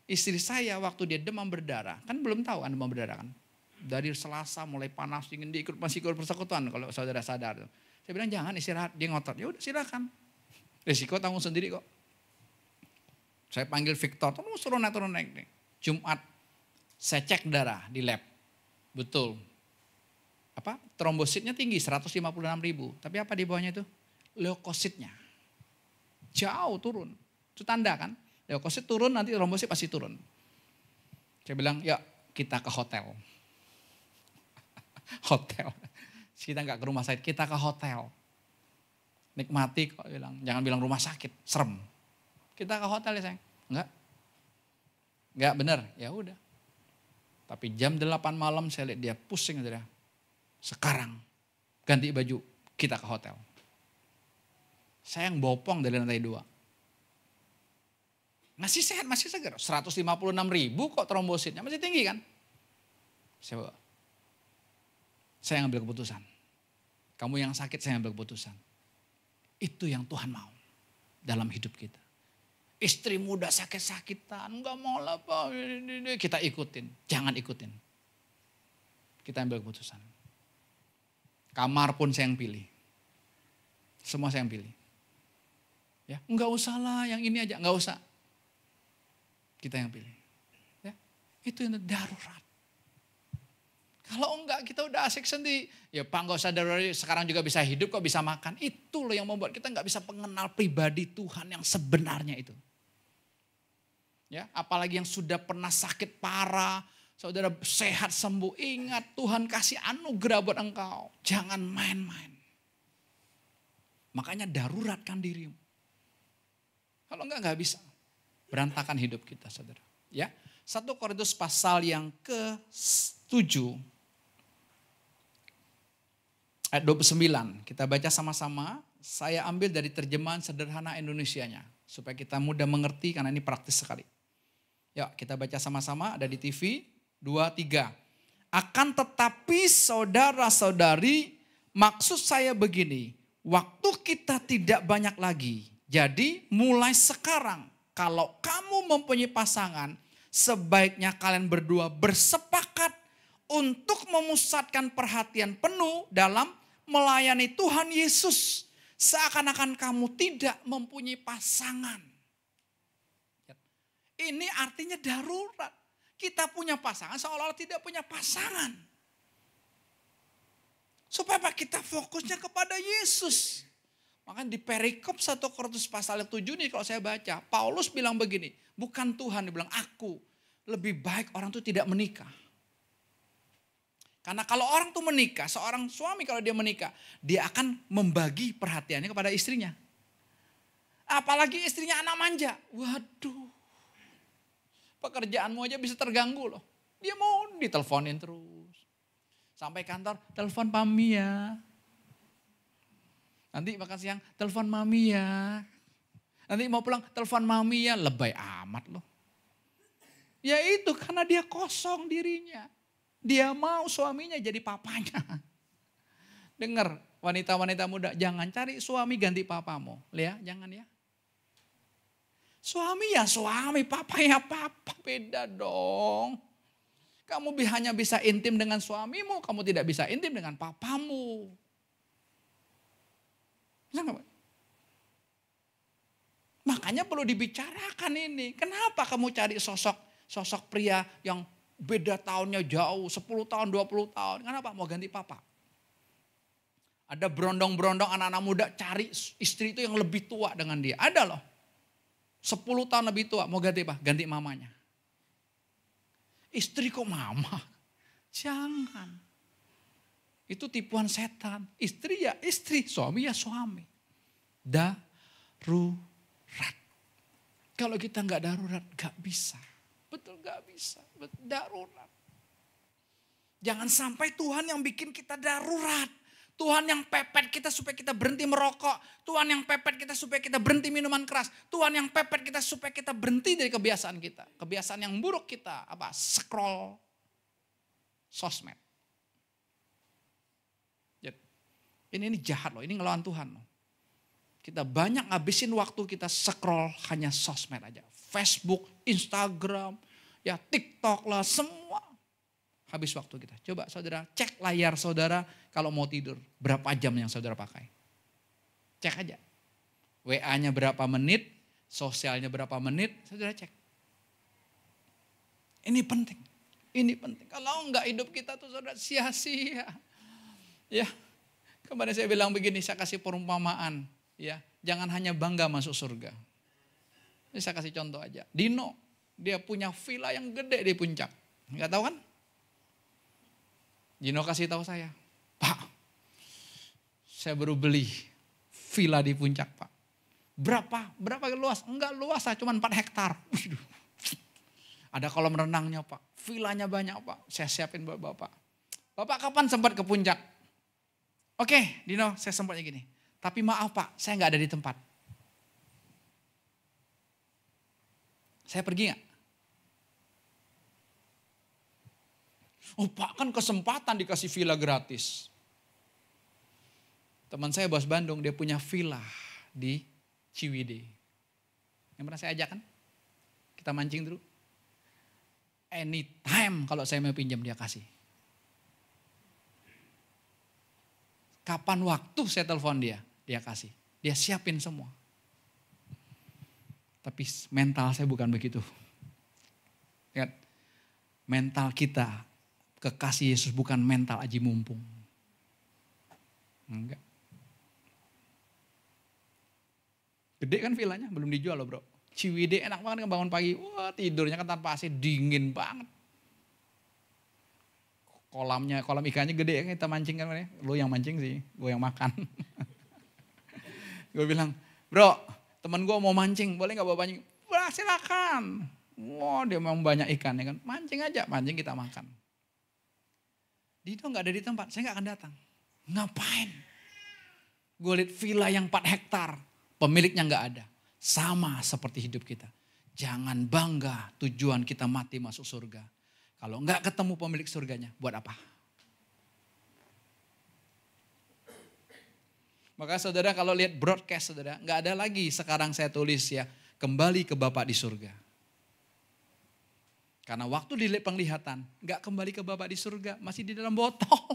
Istri saya waktu dia demam berdarah, kan belum tahu kan demam berdarah kan. Dari Selasa mulai panas, ingin masih ikut persekutuan kalau saudara sadar. Saya bilang jangan istirahat, dia ngotot. Ya udah silakan. Risiko tanggung sendiri kok. Saya panggil Victor, turun naik nih. Jumat saya cek darah di lab. Betul. Trombositnya tinggi 156.000. Tapi apa di bawahnya itu? Leukositnya. Jauh turun. Itu tanda kan? Leukosit turun nanti trombosit pasti turun. Saya bilang, "Yuk kita ke hotel." Hotel. Kita nggak ke rumah sakit, kita ke hotel. Nikmati kok bilang, jangan bilang rumah sakit, serem. Kita ke hotel ya sayang. Enggak benar, ya udah. Tapi jam 8 malam saya lihat dia pusing saudara. Sekarang ganti baju, kita ke hotel. Saya yang bopong dari lantai 2. Masih sehat, masih segar. 156.000 kok trombositnya, masih tinggi kan? Saya ngambil keputusan. Kamu yang sakit, saya ngambil keputusan. Itu yang Tuhan mau dalam hidup kita. Istri muda sakit-sakitan, enggak mau lah Pak. Kita ikutin, jangan ikutin. Kita ambil keputusan. Kamar pun saya yang pilih. Semua saya yang pilih. Ya, enggak usah lah, yang ini aja, enggak usah. Kita yang pilih. Ya, itu yang darurat. Kalau enggak kita udah asik sendiri. Ya Pak enggak usah darurat, sekarang juga bisa hidup kok bisa makan. Itu loh yang membuat kita enggak bisa mengenal pribadi Tuhan yang sebenarnya itu. Ya, apalagi yang sudah pernah sakit parah, saudara sehat sembuh. Ingat Tuhan kasih anugerah buat engkau. Jangan main-main. Makanya daruratkan dirimu. Kalau enggak bisa. Berantakan hidup kita saudara. Ya, 1 Korintus pasal yang ke-7. Ayat 29. Kita baca sama-sama. Saya ambil dari terjemahan sederhana Indonesianya. Supaya kita mudah mengerti karena ini praktis sekali. Yuk kita baca sama-sama, ada di TV. 2, 3. Akan tetapi saudara-saudari, maksud saya begini. Waktu kita tidak banyak lagi. Jadi mulai sekarang. Kalau kamu mempunyai pasangan, sebaiknya kalian berdua bersepakat untuk memusatkan perhatian penuh dalam melayani Tuhan Yesus. Seakan-akan kamu tidak mempunyai pasangan. Ini artinya darurat. Kita punya pasangan seolah-olah tidak punya pasangan. Supaya kita fokusnya kepada Yesus. Makanya di perikop 1 Korintus pasal 7 ini kalau saya baca, Paulus bilang begini, bukan Tuhan, dia bilang aku, lebih baik orang itu tidak menikah. Karena kalau orang itu menikah, seorang suami kalau dia menikah, dia akan membagi perhatiannya kepada istrinya. Apalagi istrinya anak manja, waduh, pekerjaanmu aja bisa terganggu loh. Dia mau diteleponin terus. Sampai kantor, telepon Pami ya. Nanti makan siang, telepon mami ya. Nanti mau pulang, telepon mami ya. Lebay amat loh. Ya itu karena dia kosong dirinya. Dia mau suaminya jadi papanya. Dengar wanita-wanita muda, jangan cari suami ganti papamu. Ya, jangan ya. Suami ya suami, papa ya papa. Beda dong. Kamu hanya bisa intim dengan suamimu, kamu tidak bisa intim dengan papamu. Makanya perlu dibicarakan ini. Kenapa kamu cari sosok pria yang beda tahunnya jauh, 10 tahun, 20 tahun. Kenapa? Mau ganti papa. Ada berondong-berondong anak-anak muda cari istri itu yang lebih tua dengan dia. Ada loh. 10 tahun lebih tua, mau ganti apa? Ganti mamanya. Istri kok mama? Jangan. Itu tipuan setan. Istri ya istri, suami ya suami. Darurat. Kalau kita nggak darurat, nggak bisa. Betul nggak bisa. Darurat. Jangan sampai Tuhan yang bikin kita darurat. Tuhan yang pepet kita supaya kita berhenti merokok. Tuhan yang pepet kita supaya kita berhenti minuman keras. Tuhan yang pepet kita supaya kita berhenti dari kebiasaan kita. Kebiasaan yang buruk kita. Apa? Scroll sosmed. Ini jahat loh, ini ngelawan Tuhan loh. Kita banyak ngabisin waktu kita scroll hanya sosmed aja. Facebook, Instagram, ya TikTok lah, semua. Habis waktu kita. Coba saudara cek layar saudara kalau mau tidur. Berapa jam yang saudara pakai. Cek aja. WA-nya berapa menit, sosialnya berapa menit, saudara cek. Ini penting. Ini penting. Kalau enggak hidup kita tuh saudara sia-sia. Ya. Kemarin saya bilang begini, saya kasih perumpamaan. Ya, jangan hanya bangga masuk surga. Ini saya kasih contoh aja. Dino, dia punya villa yang gede di puncak. Enggak tahu kan? Dino kasih tahu saya, Pak, Saya baru beli villa di Puncak, Pak. Berapa? Berapa luas? Enggak luas, cuma 4 hektar. Ada kolam renangnya, Pak. Villanya banyak, Pak. Saya siapin buat Bapak. Bapak kapan sempat ke Puncak? Oke, Dino, saya sempatnya gini. Tapi maaf, Pak, saya nggak ada di tempat. Saya pergi nggak? Oh Pak, kan kesempatan dikasih villa gratis. Teman saya bos Bandung, dia punya villa di Ciwidey. Yang pernah saya ajak kan? Kita mancing dulu. Anytime kalau saya mau pinjam dia kasih. Kapan waktu saya telepon dia, dia kasih. Dia siapin semua. Tapi mental saya bukan begitu. Lihat, mental kita kekasih Yesus bukan mental aji mumpung. Enggak. Gede kan villanya, belum dijual loh bro. Ciwidey enak banget kan bangun pagi, wah tidurnya kan tanpa AC, dingin banget. Kolam ikannya gede ya, kita mancing kan. Lu yang mancing sih, gue yang makan. Gue bilang, bro temen gue mau mancing, boleh gak bawa mancing? Wah silakan. Wah dia memang banyak ikan ya kan, mancing aja, mancing kita makan. Dito gak ada di tempat, saya gak akan datang. Ngapain? Gue lihat villa yang 4 hektar. Pemiliknya nggak ada. Sama seperti hidup kita. Jangan bangga tujuan kita mati masuk surga. Kalau nggak ketemu pemilik surganya, buat apa? Maka saudara kalau lihat broadcast saudara, nggak ada lagi sekarang saya tulis ya, kembali ke Bapa di surga. Karena waktu dilihat penglihatan, nggak kembali ke Bapa di surga, masih di dalam botol.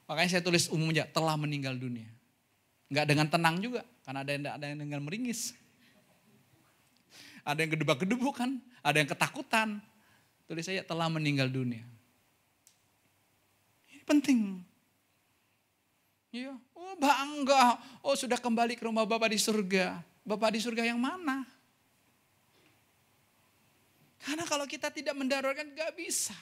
Makanya saya tulis umumnya, telah meninggal dunia. Enggak dengan tenang juga, karena ada yang dengan meringis. Ada yang gedebak-gedebuk kan, ada yang ketakutan. Tulis saya telah meninggal dunia. Ini penting. Iya, oh bangga, oh sudah kembali ke rumah Bapa di surga. Bapa di surga yang mana? Karena kalau kita tidak mendaruratkan gak bisa.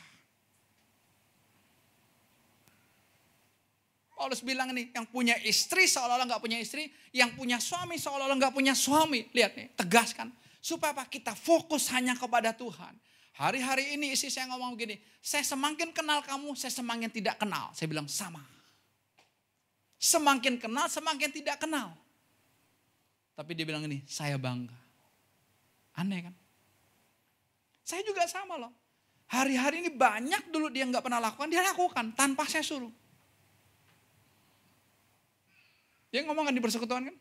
Paulus bilang nih, yang punya istri seolah-olah gak punya istri, yang punya suami seolah-olah gak punya suami. Lihat nih, tegaskan. Supaya apa? Kita fokus hanya kepada Tuhan. Hari-hari ini istri saya ngomong begini, saya semakin kenal kamu, saya semakin tidak kenal. Saya bilang sama. Semakin kenal, semakin tidak kenal. Tapi dia bilang ini, saya bangga. Aneh kan? Saya juga sama loh. Hari-hari ini banyak dulu dia gak pernah lakukan, dia lakukan tanpa saya suruh. Dia ngomong kan di persekutuan kan.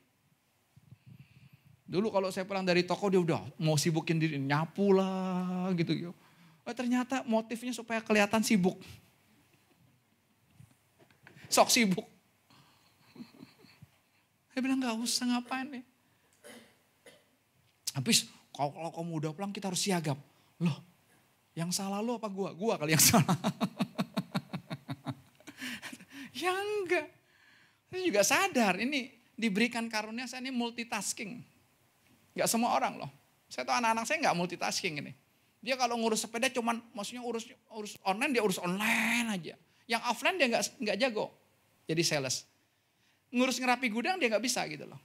Dulu kalau saya pulang dari toko dia udah mau sibukin diri, nyapu lah gitu. Oh, ternyata motifnya supaya kelihatan sibuk. Sok sibuk. Saya bilang gak usah ngapain nih. Habis kalau kamu udah pulang kita harus siagap. Loh yang salah lo apa gua? Gua kali yang salah. Ya enggak. Saya juga sadar ini diberikan karunia saya ini multitasking. Gak semua orang loh. Saya tahu anak-anak saya gak multitasking ini. Dia kalau ngurus sepeda cuman maksudnya urus online, dia urus online aja. Yang offline dia gak jago. Jadi sales. Ngurus ngerapi gudang dia gak bisa gitu loh.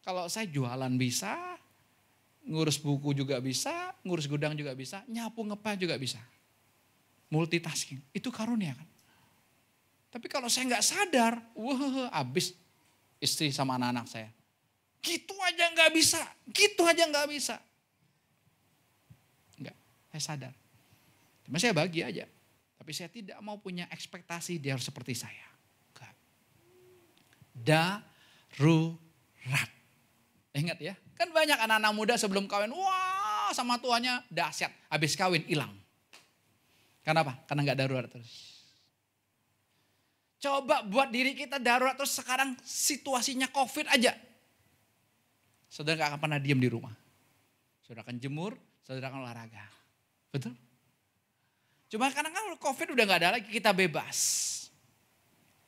Kalau saya jualan bisa, ngurus buku juga bisa, ngurus gudang juga bisa, nyapu ngepel juga bisa. Multitasking, itu karunia kan. Tapi kalau saya nggak sadar, habis istri sama anak-anak saya. Gitu aja nggak bisa, gitu aja nggak bisa. Enggak, saya sadar. Cuma saya bagi aja. Tapi saya tidak mau punya ekspektasi dia harus seperti saya. Enggak. Darurat. Ingat ya, kan banyak anak-anak muda sebelum kawin, wah sama tuanya dahsyat. Habis kawin hilang. Kenapa? Karena nggak darurat terus. Coba buat diri kita darurat terus sekarang situasinya COVID aja. Saudara gak akan pernah diam di rumah. Saudara akan jemur, saudara akan olahraga. Betul? Cuma karena kan COVID udah gak ada lagi, kita bebas.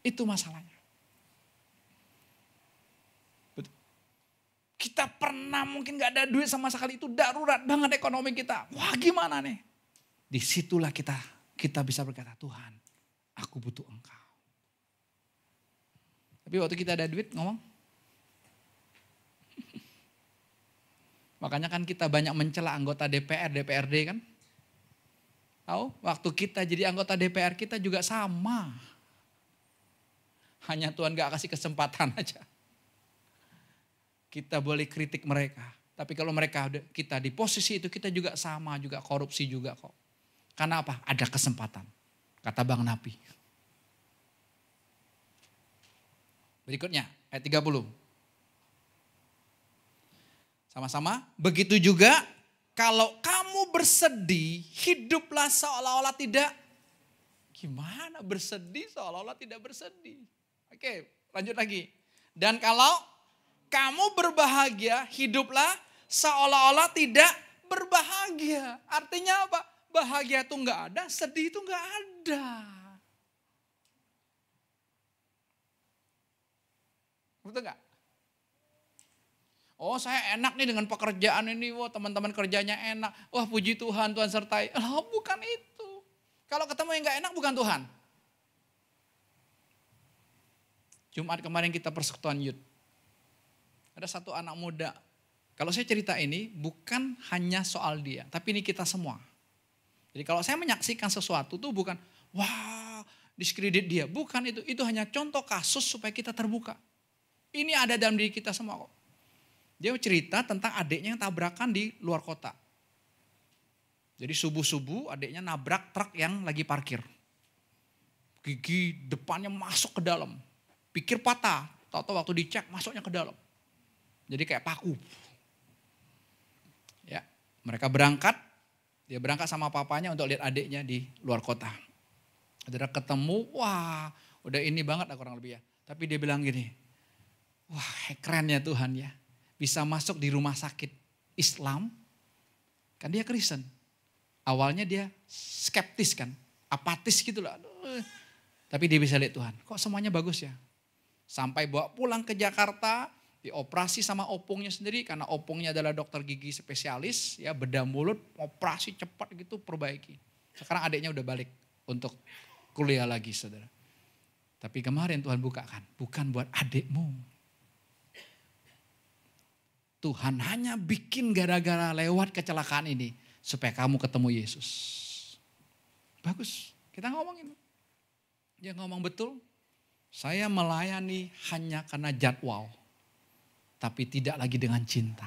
Itu masalahnya. Betul? Kita pernah mungkin gak ada duit sama sekali, itu darurat banget ekonomi kita. Wah gimana nih? Disitulah kita bisa berkata, Tuhan aku butuh Engkau. Tapi waktu kita ada duit ngomong. Makanya kan kita banyak mencela anggota DPR, DPRD kan. Tahu, waktu kita jadi anggota DPR kita juga sama. Hanya Tuhan gak kasih kesempatan aja. Kita boleh kritik mereka. Tapi kalau kita di posisi itu kita juga sama, juga korupsi juga kok. Karena apa? Ada kesempatan. Kata Bang Napi. Berikutnya ayat 30. Sama-sama, begitu juga kalau kamu bersedih, hiduplah seolah-olah tidak. Gimana bersedih seolah-olah tidak bersedih? Oke, lanjut lagi. Dan kalau kamu berbahagia, hiduplah seolah-olah tidak berbahagia. Artinya apa? Bahagia itu enggak ada, sedih itu enggak ada. Betul enggak? Oh, saya enak nih dengan pekerjaan ini. Wah, teman-teman kerjanya enak. Wah, puji Tuhan, Tuhan sertai. Oh, bukan itu. Kalau ketemu yang enggak enak bukan Tuhan. Jumat kemarin kita persekutuan youth. Ada satu anak muda. Kalau saya cerita ini bukan hanya soal dia, tapi ini kita semua. Jadi kalau saya menyaksikan sesuatu tuh bukan, wah, diskredit dia. Bukan itu. Itu hanya contoh kasus supaya kita terbuka. Ini ada dalam diri kita semua kok. Dia cerita tentang adiknya yang tabrakan di luar kota. Jadi subuh-subuh adiknya nabrak truk yang lagi parkir. Gigi depannya masuk ke dalam. Pikir patah, tahu-tahu waktu dicek masuknya ke dalam. Jadi kayak paku. Ya, mereka berangkat, dia berangkat sama papanya untuk lihat adiknya di luar kota. Ada ketemu, wah udah ini banget lah kurang lebih ya. Tapi dia bilang gini, wah keren ya Tuhan ya. Bisa masuk di rumah sakit Islam, kan dia Kristen. Awalnya dia skeptis kan, apatis gitu lah. Tapi dia bisa lihat Tuhan, kok semuanya bagus ya. Sampai bawa pulang ke Jakarta, dioperasi sama opungnya sendiri. Karena opungnya adalah dokter gigi spesialis, ya bedah mulut, operasi cepat gitu perbaiki. Sekarang adiknya udah balik untuk kuliah lagi saudara. Tapi kemarin Tuhan bukakan, bukan buat adikmu. Tuhan hanya bikin gara-gara lewat kecelakaan ini supaya kamu ketemu Yesus. Bagus, kita ngomongin. Dia ngomong betul, saya melayani hanya karena jadwal, tapi tidak lagi dengan cinta.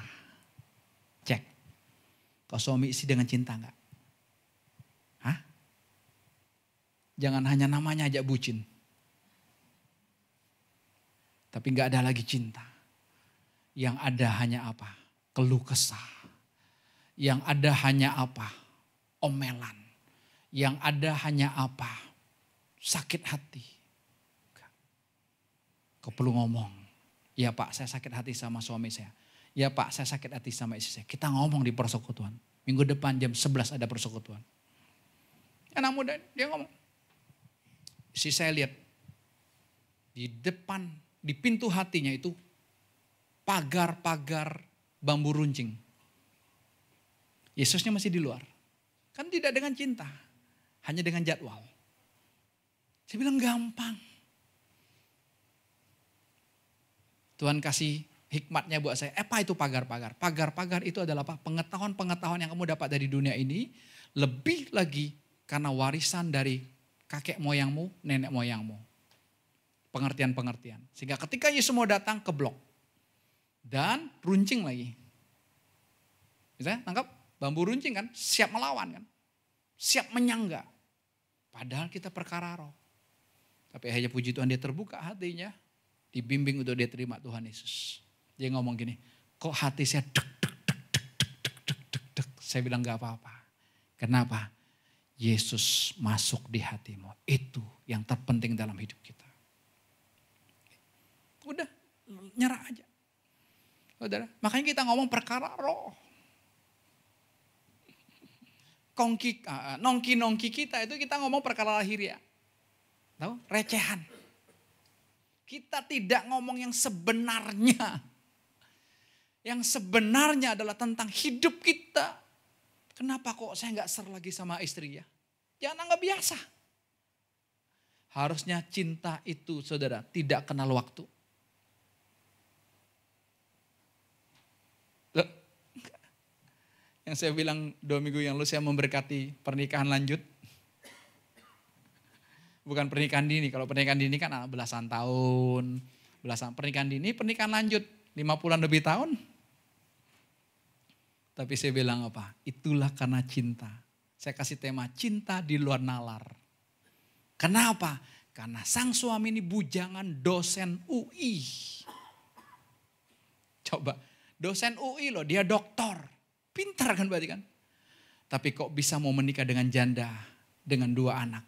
Cek, kau suami istri dengan cinta enggak? Hah? Jangan hanya namanya aja bucin. Tapi enggak ada lagi cinta. Yang ada hanya apa? Keluh kesah. Yang ada hanya apa? Omelan. Yang ada hanya apa? Sakit hati. Kau perlu ngomong. Ya Pak, saya sakit hati sama suami saya. Ya Pak, saya sakit hati sama istri saya. Kita ngomong di persekutuan. Minggu depan jam 11 ada persekutuan. Anak muda dia ngomong. Istri saya lihat. Di depan, di pintu hatinya itu pagar-pagar bambu runcing. Yesusnya masih di luar. Kan tidak dengan cinta. Hanya dengan jadwal. Saya bilang gampang. Tuhan kasih hikmatnya buat saya. Apa itu pagar-pagar? Pagar-pagar itu adalah apa? Pengetahuan-pengetahuan yang kamu dapat dari dunia ini. Lebih lagi karena warisan dari kakek moyangmu, nenek moyangmu. Pengertian-pengertian. Sehingga ketika Yesus mau datang ke blok. Dan runcing lagi. Bisa tangkap? Bambu runcing kan, siap melawan kan. Siap menyangga. Padahal kita perkara roh. Tapi akhirnya puji Tuhan dia terbuka hatinya. Dibimbing untuk dia terima Tuhan Yesus. Dia ngomong gini, kok hati saya dek, dek, dek, dek, dek, dek, dek, dek. Saya bilang gak apa-apa. Kenapa? Yesus masuk di hatimu. Itu yang terpenting dalam hidup kita. Udah, nyerah aja. Saudara, makanya kita ngomong perkara roh. Nongki-nongki kita itu kita ngomong perkara lahiriah. Tahu? Recehan. Kita tidak ngomong yang sebenarnya. Yang sebenarnya adalah tentang hidup kita. Kenapa kok saya nggak ser lagi sama istri ya? Jangan anggap biasa. Harusnya cinta itu saudara tidak kenal waktu. Loh, yang saya bilang 2 minggu yang lalu saya memberkati pernikahan lanjut. Bukan pernikahan dini, kalau pernikahan dini kan belasan tahun. Pernikahan dini, pernikahan lanjut 50-an lebih tahun. Tapi saya bilang apa? Itulah karena cinta. Saya kasih tema cinta di luar nalar. Kenapa? Karena sang suami ini bujangan dosen UI. Coba, dosen UI loh, dia doktor. Pintar kan berarti kan? Tapi kok bisa mau menikah dengan janda, dengan 2 anak.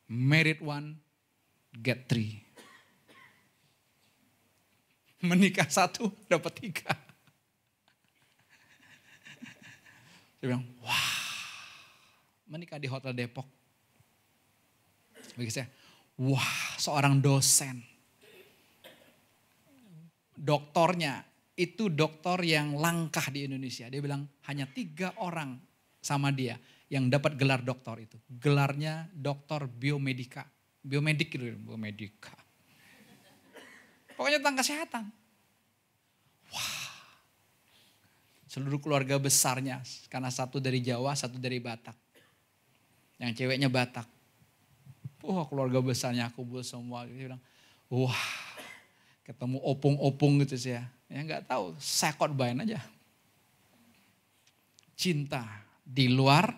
Married 1, get 3. Menikah 1, dapat 3. Dia bilang, wah, menikah di Hotel Depok. Bagi saya, wah, seorang dosen. Doktornya, itu doktor yang langkah di Indonesia. Dia bilang, hanya 3 orang sama dia yang dapat gelar doktor itu. Gelarnya doktor biomedika. Biomedik gitu, biomedika. Pokoknya tentang kesehatan. Wah. Seluruh keluarga besarnya, karena satu dari Jawa, satu dari Batak. Yang ceweknya Batak. Wah, keluarga besarnya kumpul semua. Dia bilang, wah, ketemu opung-opung gitu sih ya. Ya nggak tahu, sekot bayan aja. Cinta di luar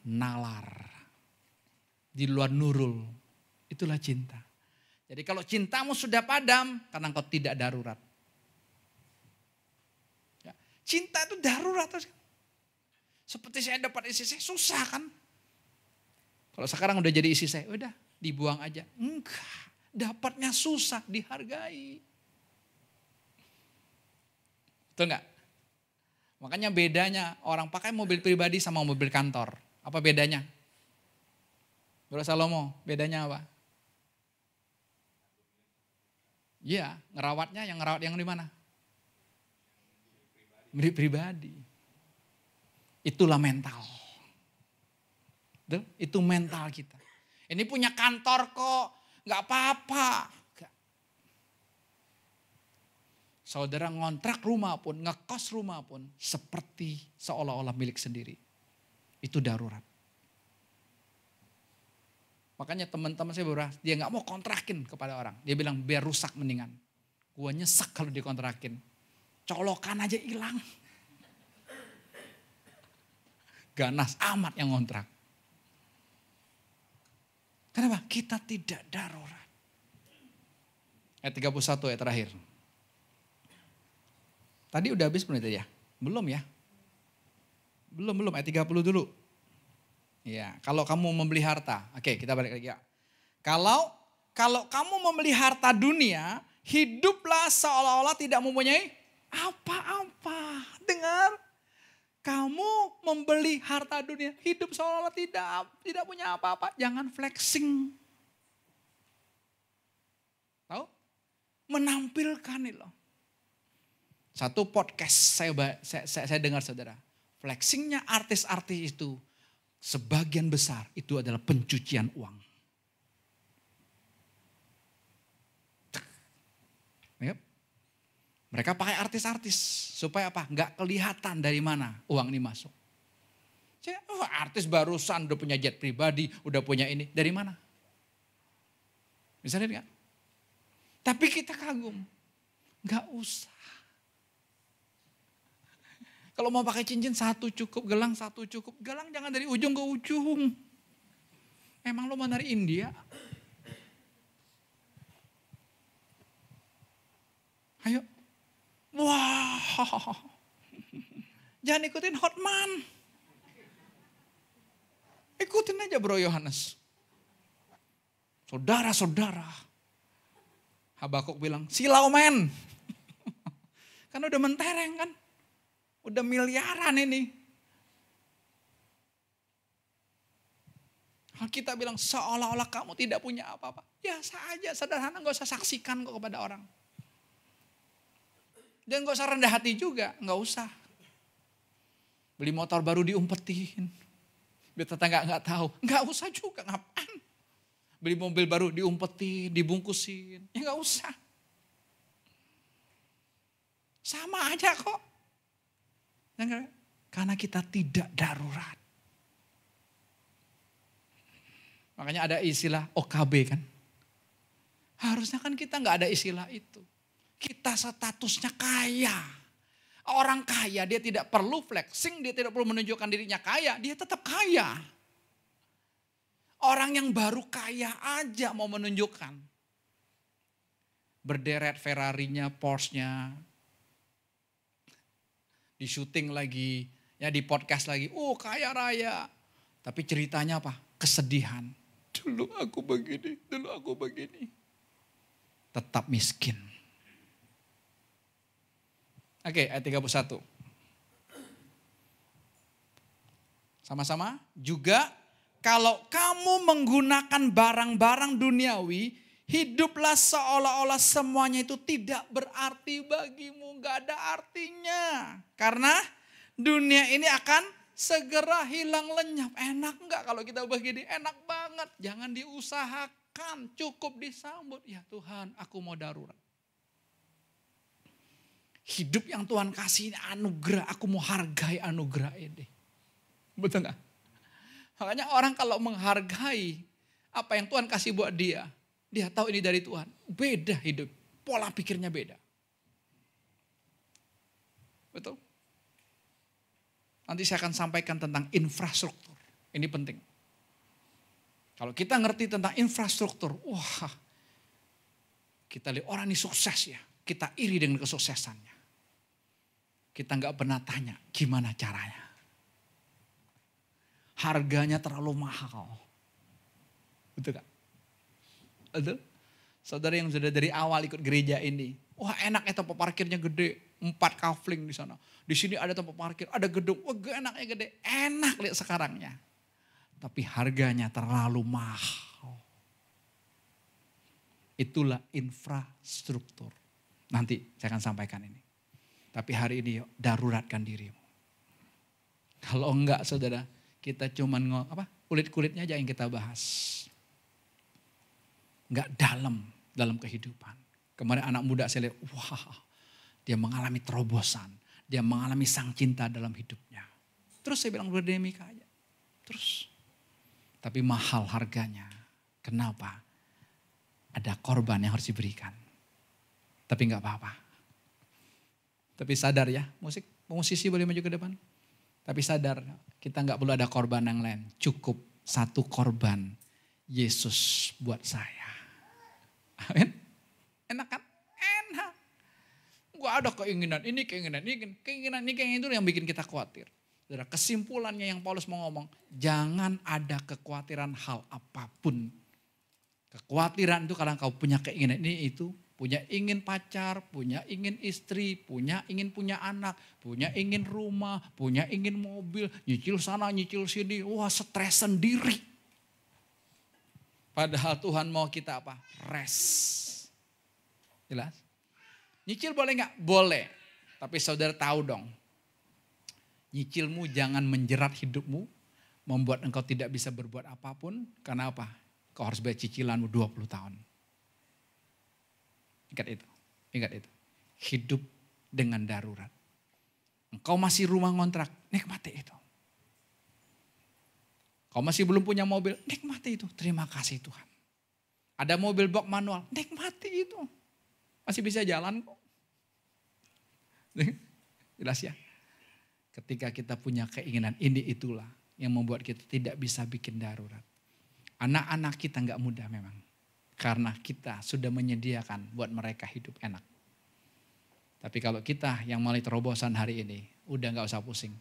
nalar. Di luar nurul. Itulah cinta. Jadi kalau cintamu sudah padam, karena engkau tidak darurat. Cinta itu darurat. Seperti saya dapat istri saya, susah kan. Kalau sekarang udah jadi istri saya, udah dibuang aja. Enggak, dapatnya susah, dihargai. Betul enggak? Makanya bedanya orang pakai mobil pribadi sama mobil kantor. Apa bedanya? Bro Salomo, bedanya apa? Iya, ngerawatnya yang ngerawat yang di mana? Milik pribadi. Itulah mental. Itu mental kita. Ini punya kantor kok, gak apa-apa. Saudara ngontrak rumah pun, ngekos rumah pun, seperti seolah-olah milik sendiri. Itu darurat. Makanya teman-teman saya berurah, dia gak mau kontrakin kepada orang. Dia bilang biar rusak mendingan. Gua nyesek kalau dikontrakin. Colokan aja hilang. Ganas amat yang ngontrak. Kenapa? Kita tidak darurat. Ayat 31 ayat terakhir. Tadi udah habis belum itu ya? Belum ya? Belum ayat 30 dulu. Ya, kalau kamu membeli harta. Oke, kita balik lagi ya. Kalau kamu membeli harta dunia, hiduplah seolah-olah tidak mempunyai apa-apa. Dengar, kamu membeli harta dunia, hidup seolah-olah tidak punya apa-apa. Jangan flexing. Tahu? Menampilkan itu loh. Satu podcast saya dengar saudara. Flexingnya artis-artis itu sebagian besar itu adalah pencucian uang. Yep. Mereka pakai artis-artis supaya apa? Nggak kelihatan dari mana uang ini masuk. Artis barusan udah punya jet pribadi, udah punya ini. Dari mana? Bisa lihat nggak? Tapi kita kagum. Nggak usah. Kalau mau pakai cincin 1 cukup, gelang 1 cukup. Gelang jangan dari ujung ke ujung. Emang lo mau dari India? Ayo. Wah. Jangan ikutin Hotman. Ikutin aja Bro Yohanes. Saudara-saudara. Habakuk bilang, silau men. Kan udah mentereng kan. Udah miliaran ini. Kita bilang seolah-olah kamu tidak punya apa-apa. Biasa aja, sederhana, gak usah saksikan kok kepada orang. Dan gak usah rendah hati juga, gak usah. Beli motor baru diumpetin. Biar tetangga gak tahu. Gak usah juga, ngapain. Beli mobil baru diumpetin, dibungkusin. Ya nggak usah. Sama aja kok. Karena kita tidak darurat. Makanya ada istilah OKB kan. Harusnya kan kita nggak ada istilah itu. Kita statusnya kaya. Orang kaya dia tidak perlu flexing, dia tidak perlu menunjukkan dirinya kaya, dia tetap kaya. Orang yang baru kaya aja mau menunjukkan. Berderet Ferrarinya, Porsche-nya. Di syuting lagi, ya di podcast lagi. Oh kaya raya. Tapi ceritanya apa? Kesedihan. Dulu aku begini, dulu aku begini. Tetap miskin. Oke, ayat 31. Sama-sama. Juga kalau kamu menggunakan barang-barang duniawi, hiduplah seolah-olah semuanya itu tidak berarti bagimu. Gak ada artinya. Karena dunia ini akan segera hilang lenyap. Enak gak kalau kita begini? Enak banget. Jangan diusahakan. Cukup disambut. Ya Tuhan, aku mau darurat. Hidup yang Tuhan kasih ini anugerah. Aku mau hargai anugerah ini. Betul gak? Makanya orang kalau menghargai apa yang Tuhan kasih buat dia. Dia tahu ini dari Tuhan. Beda hidup. Pola pikirnya beda. Betul? Nanti saya akan sampaikan tentang infrastruktur. Ini penting. Kalau kita ngerti tentang infrastruktur. Wah. Kita lihat orang ini sukses ya. Kita iri dengan kesuksesannya. Kita nggak pernah tanya gimana caranya. Harganya terlalu mahal. Betul gak? Betul? Saudara yang sudah dari awal ikut gereja ini. Wah enak ya tempat parkirnya gede. 4 kafling di sana. Di sini ada tempat parkir, ada gedung. Wah enaknya gede. Enak lihat sekarangnya. Tapi harganya terlalu mahal. Itulah infrastruktur. Nanti saya akan sampaikan ini. Tapi hari ini yuk daruratkan dirimu. Kalau enggak saudara, kita cuman kulit-kulitnya aja yang kita bahas. Enggak dalam kehidupan. Kemarin anak muda saya lihat, wah dia mengalami terobosan. Dia mengalami sang cinta dalam hidupnya. Terus saya bilang berdemika aja. Terus. Tapi mahal harganya. Kenapa? Ada korban yang harus diberikan. Tapi enggak apa-apa. Tapi sadar ya, musisi boleh maju ke depan. Tapi sadar, kita nggak perlu ada korban yang lain. Cukup satu korban Yesus buat saya. Amin. Enak kan? Enak. Gak ada keinginan ini, keinginan itu yang bikin kita khawatir. Saudara, kesimpulannya yang Paulus mau ngomong, jangan ada kekhawatiran hal apapun. Kekhawatiran itu kadang kau punya keinginan ini itu. Punya ingin pacar, punya ingin istri, ingin punya anak, ingin rumah, ingin mobil, nyicil sana, nyicil sini, wah stres sendiri. Padahal Tuhan mau kita apa? Rest. Jelas? Nyicil boleh gak? Boleh. Tapi saudara tahu dong, nyicilmu jangan menjerat hidupmu, membuat engkau tidak bisa berbuat apapun. Karena apa? Kau harus bayar cicilanmu 20 tahun. Ingat itu. Hidup dengan darurat. Engkau masih rumah ngontrak, nikmati itu. Kau masih belum punya mobil, nikmati itu. Terima kasih Tuhan. Ada mobil box manual, nikmati itu. Masih bisa jalan kok. Jelas ya. Ketika kita punya keinginan ini itulah yang membuat kita tidak bisa bikin darurat. Anak-anak kita gak mudah memang. Karena kita sudah menyediakan buat mereka hidup enak. Tapi kalau kita yang mulai terobosan hari ini, udah gak usah pusing.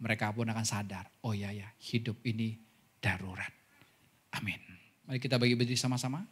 Mereka pun akan sadar, oh ya hidup ini darurat. Amin. Mari kita bagi berdiri sama-sama.